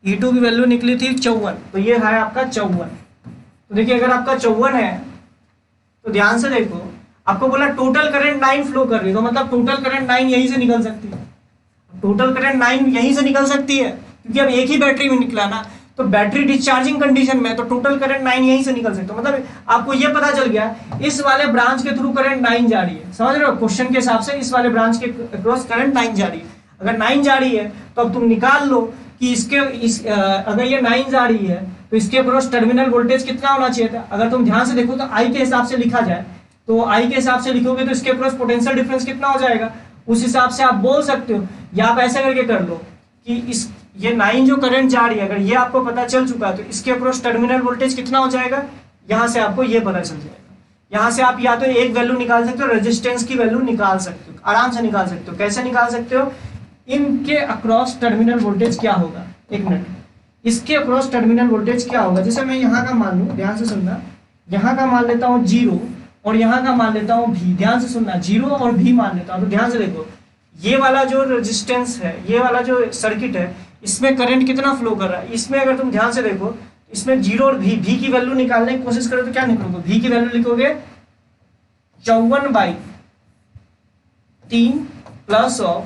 E2 की वैल्यू निकली थी 54, तो ये है आपका 54। तो देखिए अगर आपका 54 है तो ध्यान से देखो, आपको बोला टोटल करंट 9 फ्लो कर रही है, तो मतलब टोटल करंट 9 यहीं से निकल सकती है, टोटल करंट 9 यहीं से निकल सकती है क्योंकि अब एक ही बैटरी में निकला ना, तो बैटरी डिस्चार्जिंग कंडीशन में तो टोटल करंट 9 यहीं से निकल सकता है। मतलब आपको ये पता चल गया इस वाले ब्रांच के थ्रू करंट 9 जा रही है, समझ रहे हो? क्वेश्चन के हिसाब से इस वाले ब्रांच के अक्रॉस करंट 9 जा रही है। अगर 9 जा रही है तो अब तुम निकाल लो कि अगर ये 9 जा रही है तो इसके अक्रॉस टर्मिनल वोल्टेज कितना होना चाहिए था। अगर तुम ध्यान से देखो तो आई के हिसाब से लिखा जाए, तो आई के हिसाब से लिखोगे तो इसके अक्रॉस पोटेंशियल डिफरेंस कितना हो जाएगा, उस हिसाब से आप बोल सकते हो। या आप ऐसा करके कर लो कि ये 9 जो करंट जा रही है, अगर ये आपको पता चल चुका है तो इसके अक्रॉस टर्मिनल वोल्टेज कितना हो जाएगा, यहां से आपको ये पता चल जाएगा। यहां से आप या तो एक वैल्यू निकाल सकते हो, रेजिस्टेंस की वैल्यू निकाल सकते हो, आराम से निकाल सकते हो। कैसे निकाल सकते हो? इनके अक्रॉस टर्मिनल वोल्टेज क्या होगा, एक मिनट, इसके अक्रॉस टर्मिनल वोल्टेज क्या होगा। जैसे मैं यहाँ का मान लूँ, ध्यान से सुनना, यहाँ का मान लेता हूँ 0 और यहाँ का मान लेता हूँ V, ध्यान से सुनना, 0 और V मान लेता हूँ। तो ध्यान से देखो, ये वाला जो रेजिस्टेंस है, ये वाला जो सर्किट है, इसमें करंट कितना फ्लो कर रहा है, इसमें अगर तुम ध्यान से देखो, इसमें 0 और V की वैल्यू निकालने की कोशिश करो तो क्या निकलोगे, V की वैल्यू लिखोगे 54/3 प्लस ऑफ,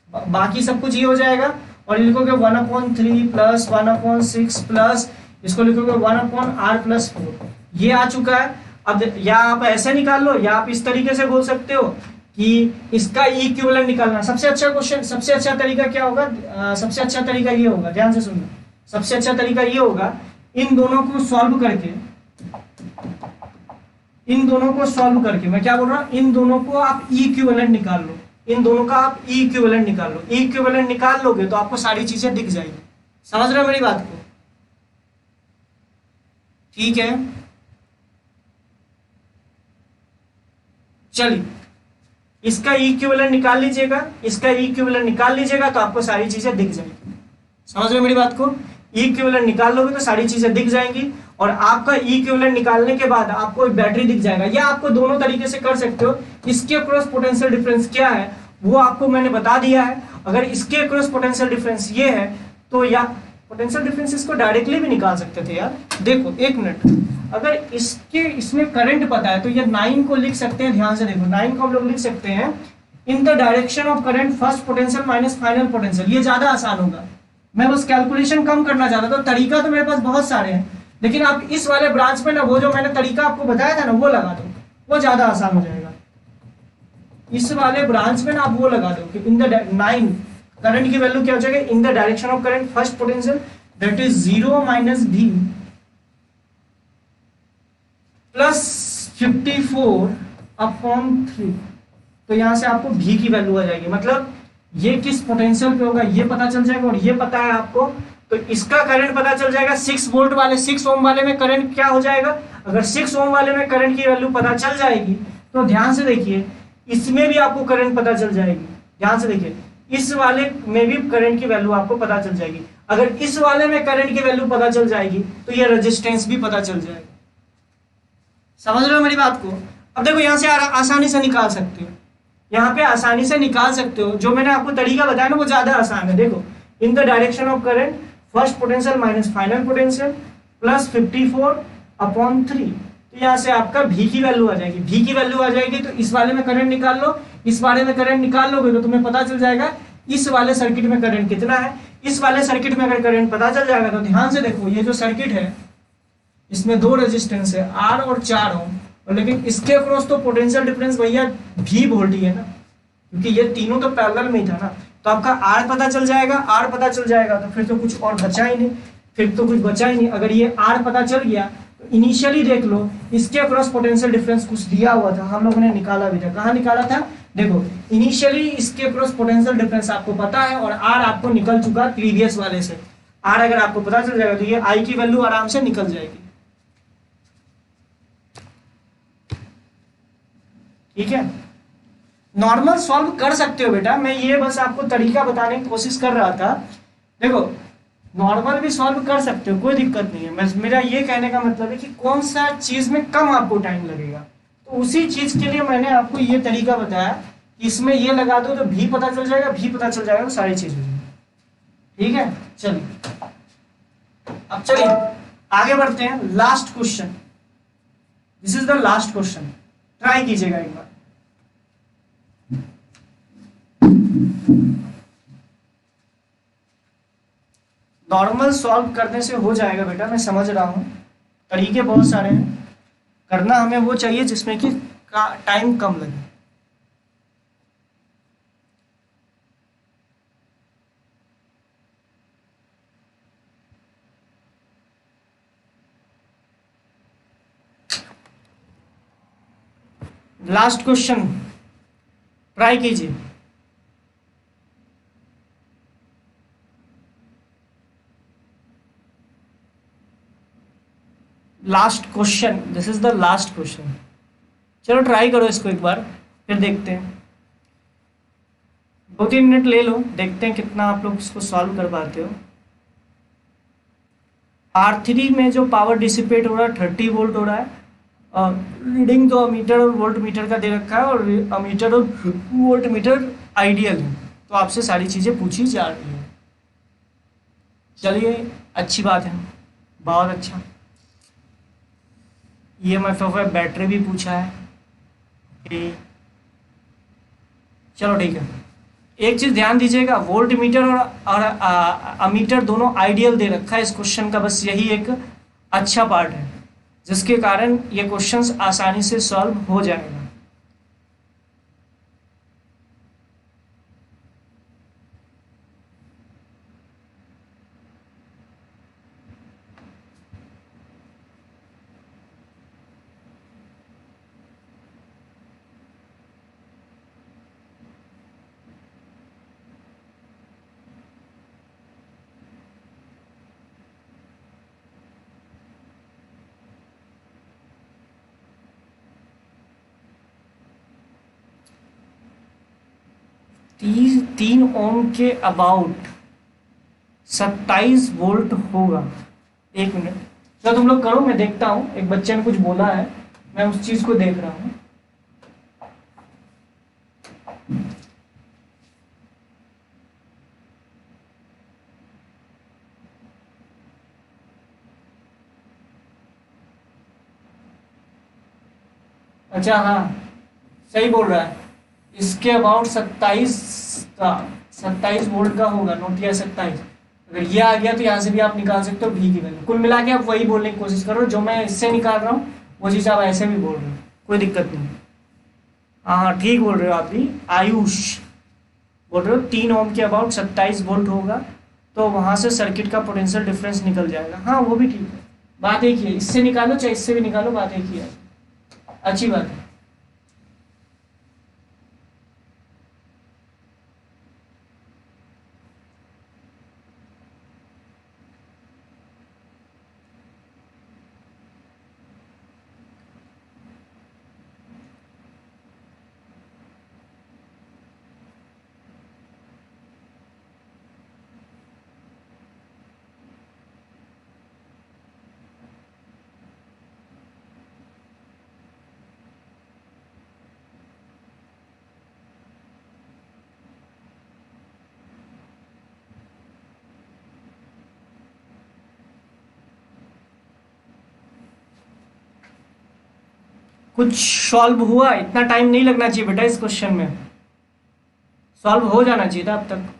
बाकी सब कुछ ये हो जाएगा, और लिखोगे 1/3 प्लस 1/6 प्लस इसको लिखोगे 1/r+4, ये आ चुका है। अब या आप ऐसे निकाल लो या आप इस तरीके से बोल सकते हो कि इसका इक्विवेलेंट निकालना। सबसे अच्छा क्वेश्चन, सबसे अच्छा तरीका क्या होगा, सबसे अच्छा तरीका ये होगा, ध्यान से सुनना, सबसे अच्छा तरीका ये होगा, इन दोनों को सॉल्व करके, मैं क्या बोल रहा हूँ, इन दोनों को आप इक्विवेलेंट निकाल लो, इन दोनों का आप इक्विवेलेंट निकाल लो। इक्विवेलेंट निकाल लोगे तो आपको सारी चीजें दिख जाएगी। समझ रहे हो मेरी बात को? ठीक है, चलिए इसका इक्विवेलेंट निकाल लीजिएगा, इसका इक्विवेलेंट निकाल लीजिएगा तो आपको सारी चीजें दिख जाएगी। समझ रहे हो मेरी बात को? इक्विवेलेंट निकाल लोगे तो सारी चीजें दिख जाएंगी, और आपका इक्विवेलेंट निकालने के बाद आपको एक बैटरी दिख जाएगा। या आपको दोनों तरीके से कर सकते हो, इसके अक्रॉस पोटेंशियल डिफरेंस क्या है वो आपको मैंने बता दिया है। अगर इसके अक्रॉस पोटेंशियल डिफरेंस ये है तो या पोटेंशियल डिफरेंस इसको डायरेक्टली भी निकाल सकते थे यार। देखो एक मिनट, अगर इसमें करंट पता है तो ये 9 को लिख सकते हैं, ध्यान से देखो 9 को हम लोग लिख सकते हैं in the direction of current first potential minus final potential. ये ज्यादा आसान होगा, मैं बस कैलकुलेशन कम करना चाहता था। तो तरीका तो मेरे पास बहुत सारे हैं, लेकिन आप इस वाले ब्रांच में ना वो जो मैंने तरीका आपको बताया था ना वो लगा दो, वो ज्यादा आसान हो जाएगा। इस वाले ब्रांच में ना आप वो लगा दो कि इन द 9 करंट की वैल्यू क्या हो जाएगा, in the direction of current first potential that is 0 minus V plus 54/3। तो यहां से आपको V की वैल्यू आ जाएगी, मतलब ये किस पोटेंशियल पे होगा ये पता चल जाएगा, और ये पता है आपको तो इसका करंट पता चल जाएगा। 6 वोल्ट वाले 6 ओम वाले में करंट क्या हो जाएगा, अगर 6 ओम वाले में करंट की वैल्यू पता चल जाएगी तो ध्यान से देखिए इसमें भी आपको करंट पता चल जाएगी। ध्यान से देखिए इस वाले में भी करंट की वैल्यू आपको पता चल जाएगी। अगर इस वाले में करंट की वैल्यू पता चल जाएगी तो ये रेजिस्टेंस भी पता चल जाएगा। समझ रहे हो मेरी बात को? अब देखो यहां से आसानी से निकाल सकते हो, यहाँ पे आसानी से निकाल सकते हो। जो मैंने आपको तरीका बताया ना वो ज्यादा आसान है। देखो in the direction of current first potential minus final potential plus 54/3। तो यहाँ से आपका V की वैल्यू आ जाएगी। V की वैल्यू आ जाएगी तो इस वाले में करंट निकाल लो, इस वाले में करंट निकाल लोगे तो तुम्हें पता चल जाएगा इस वाले सर्किट में करंट कितना है। इस वाले सर्किट में अगर करंट पता चल जाएगा तो ध्यान से देखो ये जो सर्किट है इसमें 2 रेजिस्टेंस है R और 4 ओम, और लेकिन इसके अक्रॉस तो पोटेंशियल डिफरेंस भैया V वोल्ट ही है ना, क्योंकि ये तीनों तो पैरेलल में ही था ना। तो आपका R पता चल जाएगा, R पता चल जाएगा तो फिर तो कुछ और बचा ही नहीं, फिर तो कुछ बचा ही नहीं। अगर ये R पता चल गया तो इनिशियली देख लो इसके अक्रॉस पोटेंशियल डिफरेंस कुछ दिया हुआ था, हम लोगों ने निकाला भी था। कहाँ निकाला था? देखो इनिशियली इसके अक्रॉस पोटेंशियल डिफरेंस आपको पता है और R आपको निकल चुका प्रीवियस वाले से। R अगर आपको पता चल जाएगा तो ये I की वैल्यू आराम से निकल जाएगी। ठीक है, नॉर्मल सॉल्व कर सकते हो बेटा, मैं ये बस आपको तरीका बताने की कोशिश कर रहा था। देखो नॉर्मल भी सॉल्व कर सकते हो, कोई दिक्कत नहीं है, मैं मेरा ये कहने का मतलब है कि कौन सा चीज में कम आपको टाइम लगेगा, तो उसी चीज के लिए मैंने आपको ये तरीका बताया कि इसमें ये लगा दो तो भी पता चल जाएगा, भी पता चल जाएगा तो सारी चीज हो जाएगी। ठीक है, चलिए अब चलिए आगे बढ़ते हैं। Last question, this is the last question, try कीजिएगा एक बार। नॉर्मल सॉल्व करने से हो जाएगा बेटा, मैं समझ रहा हूं, तरीके बहुत सारे हैं, करना हमें वो चाहिए जिसमें कि टाइम कम लगे। लास्ट क्वेश्चन ट्राई कीजिए। Last question, this is the last question. चलो ट्राई करो इसको एक बार, फिर देखते हैं, 2-3 मिनट ले लो, देखते हैं कितना आप लोग इसको सॉल्व कर पाते हो। R3 में जो पावर डिसिपेट हो रहा है 30 वोल्ट हो रहा है, रीडिंग तो अमीटर और वोल्ट मीटर का दे रखा है, और अमीटर और वोल्ट मीटर आइडियल है, तो आपसे सारी चीज़ें पूछी जा रही है। चलिए अच्छी बात है, बहुत अच्छा। EMF ऑफ बैटरी भी पूछा है कि, चलो ठीक है। एक चीज ध्यान दीजिएगा, वोल्ट मीटर और अमीटर दोनों आइडियल दे रखा है इस क्वेश्चन का, बस यही एक अच्छा पार्ट है जिसके कारण ये क्वेश्चंस आसानी से सॉल्व हो जाएगा। तीन ओम के अबाउट 27 वोल्ट होगा। एक मिनट, तो तुम लोग करो, मैं देखता हूँ, एक बच्चे ने कुछ बोला है, मैं उस चीज को देख रहा हूँ। अच्छा हाँ, सही बोल रहा है, इसके अबाउट 27 वोल्ट का होगा, नोट किया 27। अगर ये आ गया तो यहाँ से भी आप निकाल सकते हो भी की वैल्यू। कुल मिला के आप वही बोलने की कोशिश करो जो मैं इससे निकाल रहा हूँ, वो चीज़ आप ऐसे भी बोल रहे हो, कोई दिक्कत नहीं। हाँ हाँ ठीक बोल रहे हो आप भी, आयुष बोल रहे हो 3 ओम के अबाउट 27 वोल्ट होगा, तो वहाँ से सर्किट का पोटेंशियल डिफरेंस निकल जाएगा। हाँ वो भी ठीक है, बात एक ही है, इससे निकालो चाहे इससे भी निकालो, बात एक ही है, अच्छी बात है। कुछ सॉल्व हुआ, इतना टाइम नहीं लगना चाहिए बेटा इस क्वेश्चन में, सॉल्व हो जाना चाहिए था अब तक।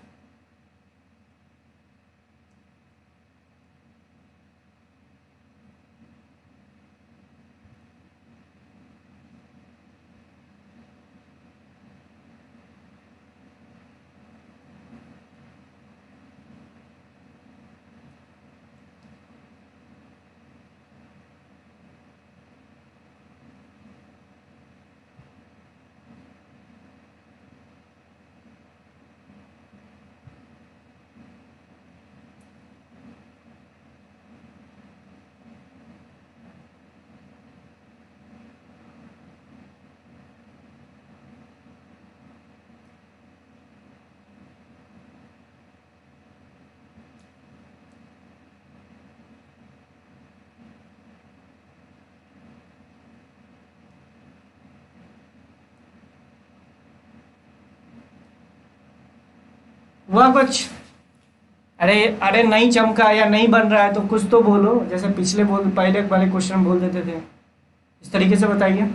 हुआ कुछ? अरे अरे नहीं चमका या नहीं बन रहा है तो कुछ तो बोलो, जैसे पिछले पहले वाले क्वेश्चन बोल देते थे, इस तरीके से बताइए।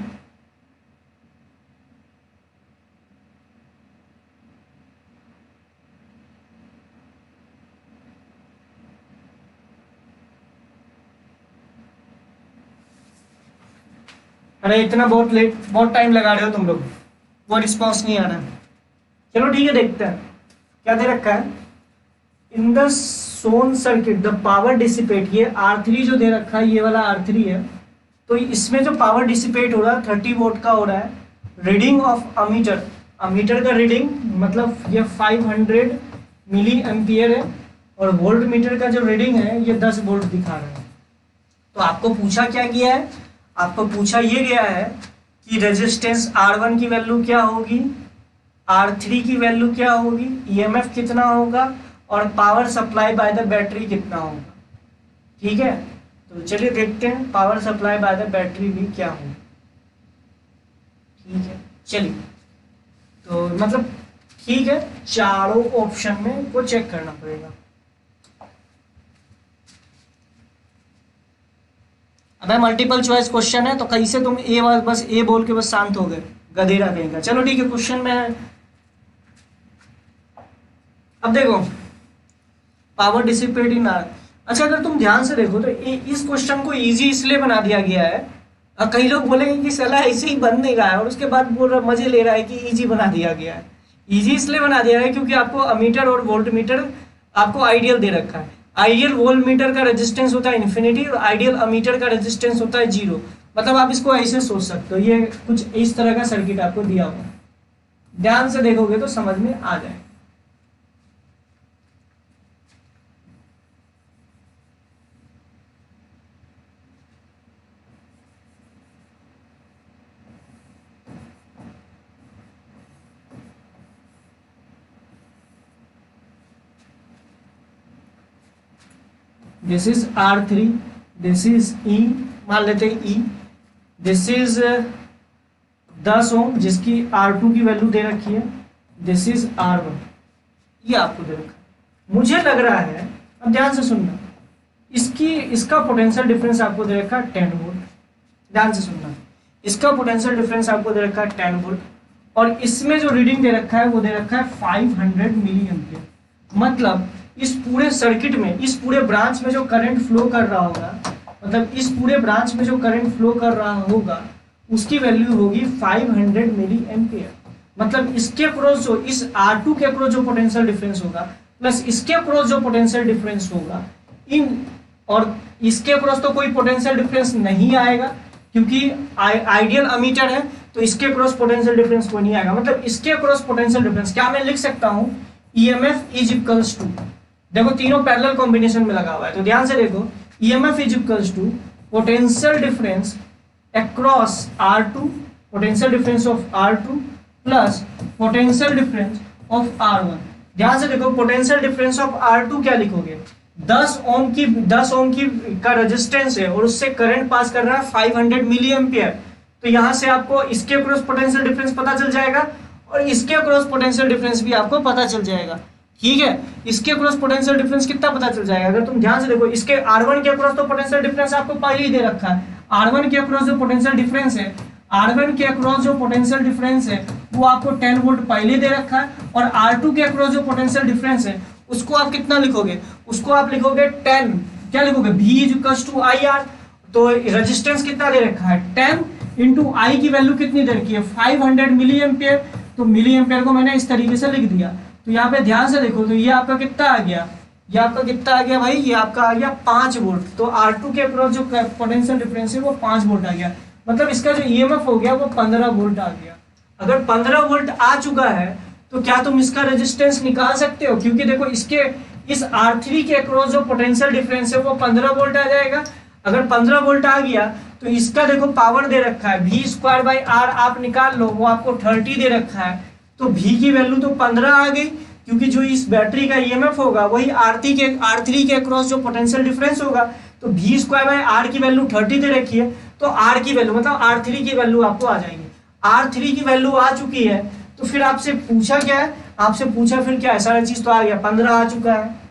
अरे इतना बहुत टाइम लगा रहे हो तुम लोग, वो रिस्पॉन्स नहीं आ रहा है। चलो ठीक है, देखते हैं क्या दे रखा है। In the shown circuit the power dissipate, ये R3 जो दे रखा है, ये वाला R3 है, तो इसमें जो पावर डिसिपेट हो रहा है 30 वोल्ट का हो रहा है। रीडिंग ऑफ अमीटर, अमीटर का रीडिंग मतलब ये 500 मिली एम्पियर है, और वोल्ट मीटर का जो रीडिंग है ये 10 वोल्ट दिखा रहा है। तो आपको पूछा क्या गया है, आपको पूछा ये गया है कि रेजिस्टेंस R1 की वैल्यू क्या होगी, R3 की वैल्यू क्या होगी, EMF कितना होगा, और power supply by the battery कितना होगा। ठीक है, तो चलिए देखते हैं power supply by the battery भी क्या होगा। ठीक है, चलिए तो मतलब ठीक है, चारों ऑप्शन में को चेक करना पड़ेगा। अबे मल्टीपल चॉइस क्वेश्चन है तो कैसे तुम बस ए बोल के बस शांत हो गए, गधेरा कहेगा। चलो ठीक है, क्वेश्चन में अब देखो पावर डिसिपेट इन आर। अच्छा, अगर तुम ध्यान से देखो तो इस क्वेश्चन को इजी इसलिए बना दिया गया है, कई लोग बोलेंगे कि सलाह ऐसे ही बन नहीं रहा है, और उसके बाद बोल रहा मजे ले रहा है कि इजी बना दिया गया है। इजी इसलिए बना दिया है क्योंकि आपको अमीटर और वोल्ट मीटर आपको आइडियल दे रखा है। आइडियल वोल्ट मीटर का रेजिस्टेंस होता है इन्फिनिटी, और आइडियल अमीटर का रेजिस्टेंस होता है 0। मतलब आप इसको ऐसे सोच सकते हो, ये कुछ इस तरह का सर्किट आपको दिया हुआ है, ध्यान से देखोगे तो समझ में आ जाए। This is R3, this is E, मान लेते हैं E, दिस इज 10 ओम जिसकी R2 की वैल्यू दे रखी है, दिस इज R1, ये आपको दे रखा है। मुझे लग रहा है, अब ध्यान से सुनना, इसका पोटेंशियल डिफरेंस आपको दे रखा है 10 वोल्ट। ध्यान से सुनना, इसका पोटेंशियल डिफरेंस आपको दे रखा है 10 वोल्ट, और इसमें जो रीडिंग दे रखा है वो दे रखा है 500 मिली एम्पियर। मतलब इस पूरे सर्किट में, इस पूरे ब्रांच में जो करंट फ्लो कर रहा होगा, मतलब इस पूरे ब्रांच में जो करंट फ्लो कर रहा होगा उसकी वैल्यू होगी 500 मिली एम्पियर। मतलब इसके क्रॉस जो, इस R2 के क्रॉस जो पोटेंशियल डिफरेंस होगा प्लस इसके क्रॉस जो पोटेंशियल डिफरेंस होगा, इन और इसके क्रॉस तो कोई पोटेंशियल डिफरेंस नहीं आएगा क्योंकि आइडियल अमीटर है, तो इसके क्रॉस पोटेंशियल डिफरेंस कोई नहीं आएगा। मतलब इसके क्रॉस पोटेंशियल डिफरेंस क्या मैं लिख सकता हूं, EMF इज इक्वल्स टू, देखो तीनों पैरेलल कॉम्बिनेशन में लगा हुआ है, तो ध्यान से देखो, EMF is equals to potential difference across R2, potential difference of R2 plus potential difference of R1। ध्यान से देखो, पोटेंशियल डिफरेंस ऑफ R2 क्या लिखोगे, 10 ओम की का रेजिस्टेंस है और उससे करंट पास कर रहा है 500 मिली एम्पियर, तो यहां से आपको इसके क्रॉस पोटेंशियल डिफरेंस पता चल जाएगा और इसके क्रॉस पोटेंशियल डिफरेंस भी आपको पता चल जाएगा। ठीक है, इसके क्रॉस पोटेंशियल डिफरेंस कितना पता चल जाएगा, अगर तुम ध्यान से देखो, इसके R1 के क्रॉस तो पोटेंशियल डिफरेंस आपको पहले ही दे रखा है। R1 के क्रॉस जो पोटेंशियल डिफरेंस है, R1 के क्रॉस जो पोटेंशियल डिफरेंस है वो आपको 10 वोल्ट पहले दे रखा है, और R2 के क्रॉस जो पोटेंशियल डिफरेंस है उसको आप कितना लिखोगे, उसको आप लिखोगे 10, क्या लिखोगे, V is equals to IR। तो रेजिस्टेंस कितना दे रखा है, 10 इंटू I की वैल्यू कितनी दे रखी है, 500 मिली एम्पियर। तो मिली एम्पियर को मैंने इस तरीके से लिख दिया, तो यहाँ पे ध्यान से देखो, तो ये आपका कितना आ गया, ये आपका कितना आ गया भाई, ये आपका आ गया 5 वोल्ट। तो R2 के अक्रॉस जो पोटेंशियल डिफरेंस है वो 5 वोल्ट आ गया, मतलब इसका जो EMF हो गया वो 15 वोल्ट आ गया। अगर 15 वोल्ट आ चुका है तो क्या तुम इसका रेजिस्टेंस निकाल सकते हो, क्योंकि देखो इस R3 के अक्रॉस जो पोटेंशियल डिफरेंस है वो 15 वोल्ट आ जाएगा। अगर 15 वोल्ट आ गया तो इसका देखो पावर दे रखा है V²/R, आप निकाल लो, वो आपको 30 दे रखा है, तो V की वैल्यू तो 15 आ गई, क्योंकि जो इस बैटरी का EMF होगा वही R3 के अक्रॉस जो पोटेंशियल डिफरेंस होगा, तो V²/R की वैल्यू 30 दे रखी है, तो R की वैल्यू मतलब R3 की वैल्यू आपको आ जाएगी। R3 की वैल्यू आ चुकी है तो फिर आपसे पूछा क्या है, आपसे पूछा फिर क्या है, सारा चीज तो आ गया, 15 आ चुका है।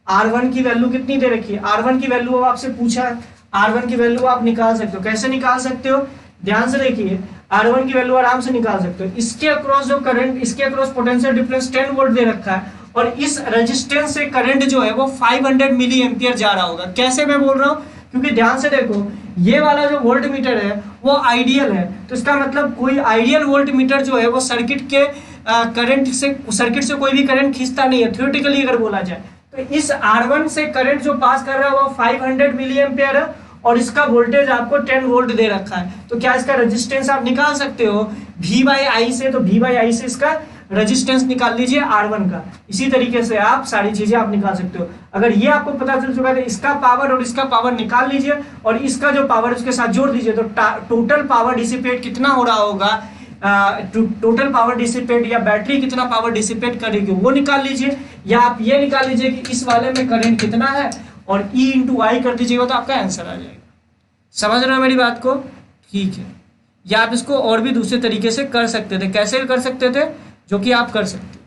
R1 की वैल्यू कितनी दे रखी है, R1 की वैल्यू अब आपसे पूछा है, R1 की वैल्यू आप निकाल सकते हो। कैसे निकाल सकते हो, ध्यान से देखिए, R1 की वैल्यू आराम से निकाल सकते हो। इसके अक्रॉस जो करंट, इसके अक्रॉस पोटेंशियल डिफरेंस 10 वोल्ट दे रखा है और इस रेजिस्टेंस से करंट जो है वो 500 मिली एम्पियर जा रहा होगा। कैसे मैं बोल रहा हूँ, क्योंकि ध्यान से देखो ये वाला जो वोल्ट मीटर है वो आइडियल है, तो इसका मतलब कोई आइडियल वोल्ट मीटर जो है वो सर्किट के करंट से, सर्किट से कोई भी करंट खींचता नहीं है थ्योरेटिकली अगर बोला जाए। तो इस R1 से करंट जो पास कर रहा है वो 500 मिली एम्पियर है और इसका वोल्टेज आपको 10 वोल्ट दे रखा है। तो क्या इसका रेजिस्टेंस आप निकाल सकते हो V/I से, तो V/I से इसका रेजिस्टेंस निकाल लीजिए R1 का। इसी तरीके से आप सारी चीजें आप निकाल सकते हो। अगर ये आपको पता चल चुका है तो इसका पावर और इसका पावर निकाल लीजिए और इसका जो पावर उसके साथ जोड़ दीजिए, तो टोटल पावर डिसिपेट कितना हो रहा होगा, टोटल पावर डिसिपेट या बैटरी कितना पावर डिसिपेट करेगी वो निकाल लीजिए, या आप ये निकाल लीजिए कि इस वाले में करंट कितना है और E × I कर दीजिएगा तो आपका आंसर आ जाएगा। समझ रहे हो मेरी बात को, ठीक है। या आप इसको और भी दूसरे तरीके से कर सकते थे, कैसे कर सकते थे, जो कि आप कर सकते हो।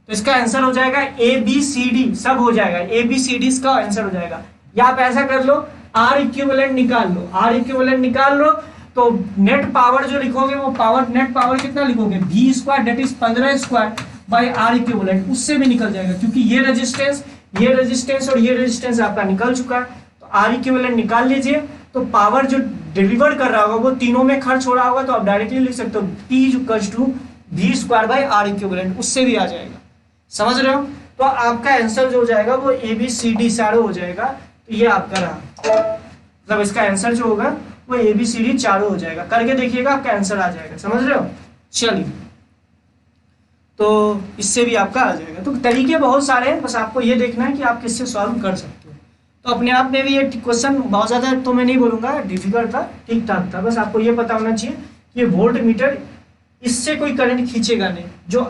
तो इसका आंसर हो जाएगा ABCD, सब हो जाएगा, ABCD इसका आंसर हो जाएगा। या आप ऐसा कर लो, R इक्विवेलेंट निकाल लो, R इक्विवेलेंट निकाल लो, तो नेट पावर जो लिखोगे वो पावर, नेट पावर कितना लिखोगे, V² that is 15² by R equivalent, उससे भी निकल जाएगा, क्योंकि ये रेजिस्टेंस और ये रेजिस्टेंस आपका निकल चुका है। तो R इक्विवेलेंट निकाल लीजिए, तो पावर जो डिलीवर कर रहा होगा वो तीनों में खर्च हो रहा होगा, तो आप डायरेक्टली लिख सकते हो P V² bye R equivalent, उससे भी आ जाएगा। समझ रहे हो, तो आपका आंसर जो हो जाएगा वो ABCD चारों हो जाएगा। तो ये आपका रहा, मतलब इसका आंसर जो होगा वो ABCD चारों हो जाएगा। करके देखिएगा आपका आंसर आ जाएगा। समझ रहे हो, चलिए, तो इससे भी आपका आ जाएगा। तो तरीके बहुत सारे हैं, बस आपको ये देखना है कि आप किससे सॉल्व कर सकते हो। तो अपने आप में भी ये क्वेश्चन बहुत ज़्यादा तो मैं नहीं बोलूँगा डिफिकल्ट था, ठीक ठाक था, बस आपको ये पता होना चाहिए कि ये वोल्ट मीटर, इससे कोई करंट खींचेगा नहीं। जो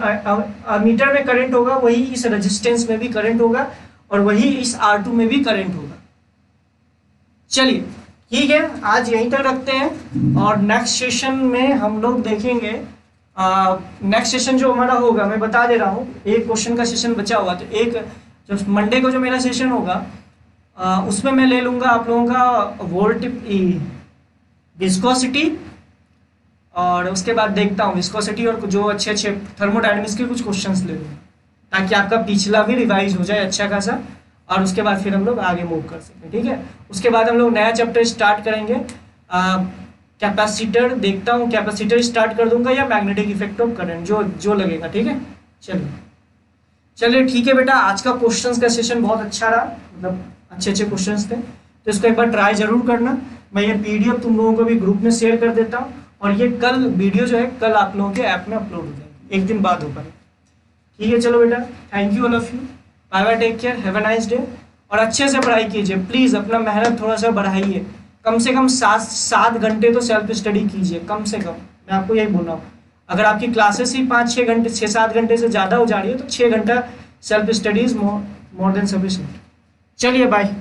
मीटर में करंट होगा वही इस रेजिस्टेंस में भी करंट होगा और वही इस R2 में भी करंट होगा। चलिए ठीक है, आज यहीं तक रखते हैं और नेक्स्ट सेशन में हम लोग देखेंगे। नेक्स्ट सेशन जो हमारा होगा, मैं बता दे रहा हूँ, एक क्वेश्चन का सेशन बचा हुआ, तो एक जो मंडे को जो मेरा सेशन होगा उसमें मैं ले लूँगा आप लोगों का वोल्ट विस्कोसिटी, और उसके बाद देखता हूँ विस्कोसिटी और जो अच्छे अच्छे थर्मोडायनेमिक्स के कुछ क्वेश्चंस ले लूँगा, ताकि आपका पिछला भी रिवाइज हो जाए अच्छा खासा, और उसके बाद फिर हम लोग आगे मूव कर सकते हैं। ठीक है, उसके बाद हम लोग नया चैप्टर स्टार्ट करेंगे। कैपेसिटर देखता हूँ, कैपेसिटर स्टार्ट कर दूंगा या मैग्नेटिक इफेक्ट ऑफ करंट, जो लगेगा। ठीक है, चलिए ठीक है बेटा, आज का क्वेश्चंस का सेशन बहुत अच्छा रहा, मतलब अच्छे अच्छे क्वेश्चंस थे, तो इसको एक बार ट्राई जरूर करना। मैं ये PDF तुम लोगों को भी ग्रुप में शेयर कर देता हूँ, और ये कल वीडियो जो है कल आप लोगों के ऐप में अपलोड हो जाएगी, एक दिन बाद होगा। ठीक है, चलो बेटा, thank you all of you, bye bye, take care, have a nice day. और अच्छे से पढ़ाई कीजिए प्लीज़, अपना मेहनत थोड़ा सा बढ़ाइए, कम से कम 7 घंटे तो सेल्फ स्टडी कीजिए, कम से कम, मैं आपको यही बोल रहा हूँ। अगर आपकी क्लासेस ही 5-6 घंटे 6-7 घंटे से ज़्यादा हो जा रही है तो 6 घंटा self study is more than sufficient. चलिए बाय।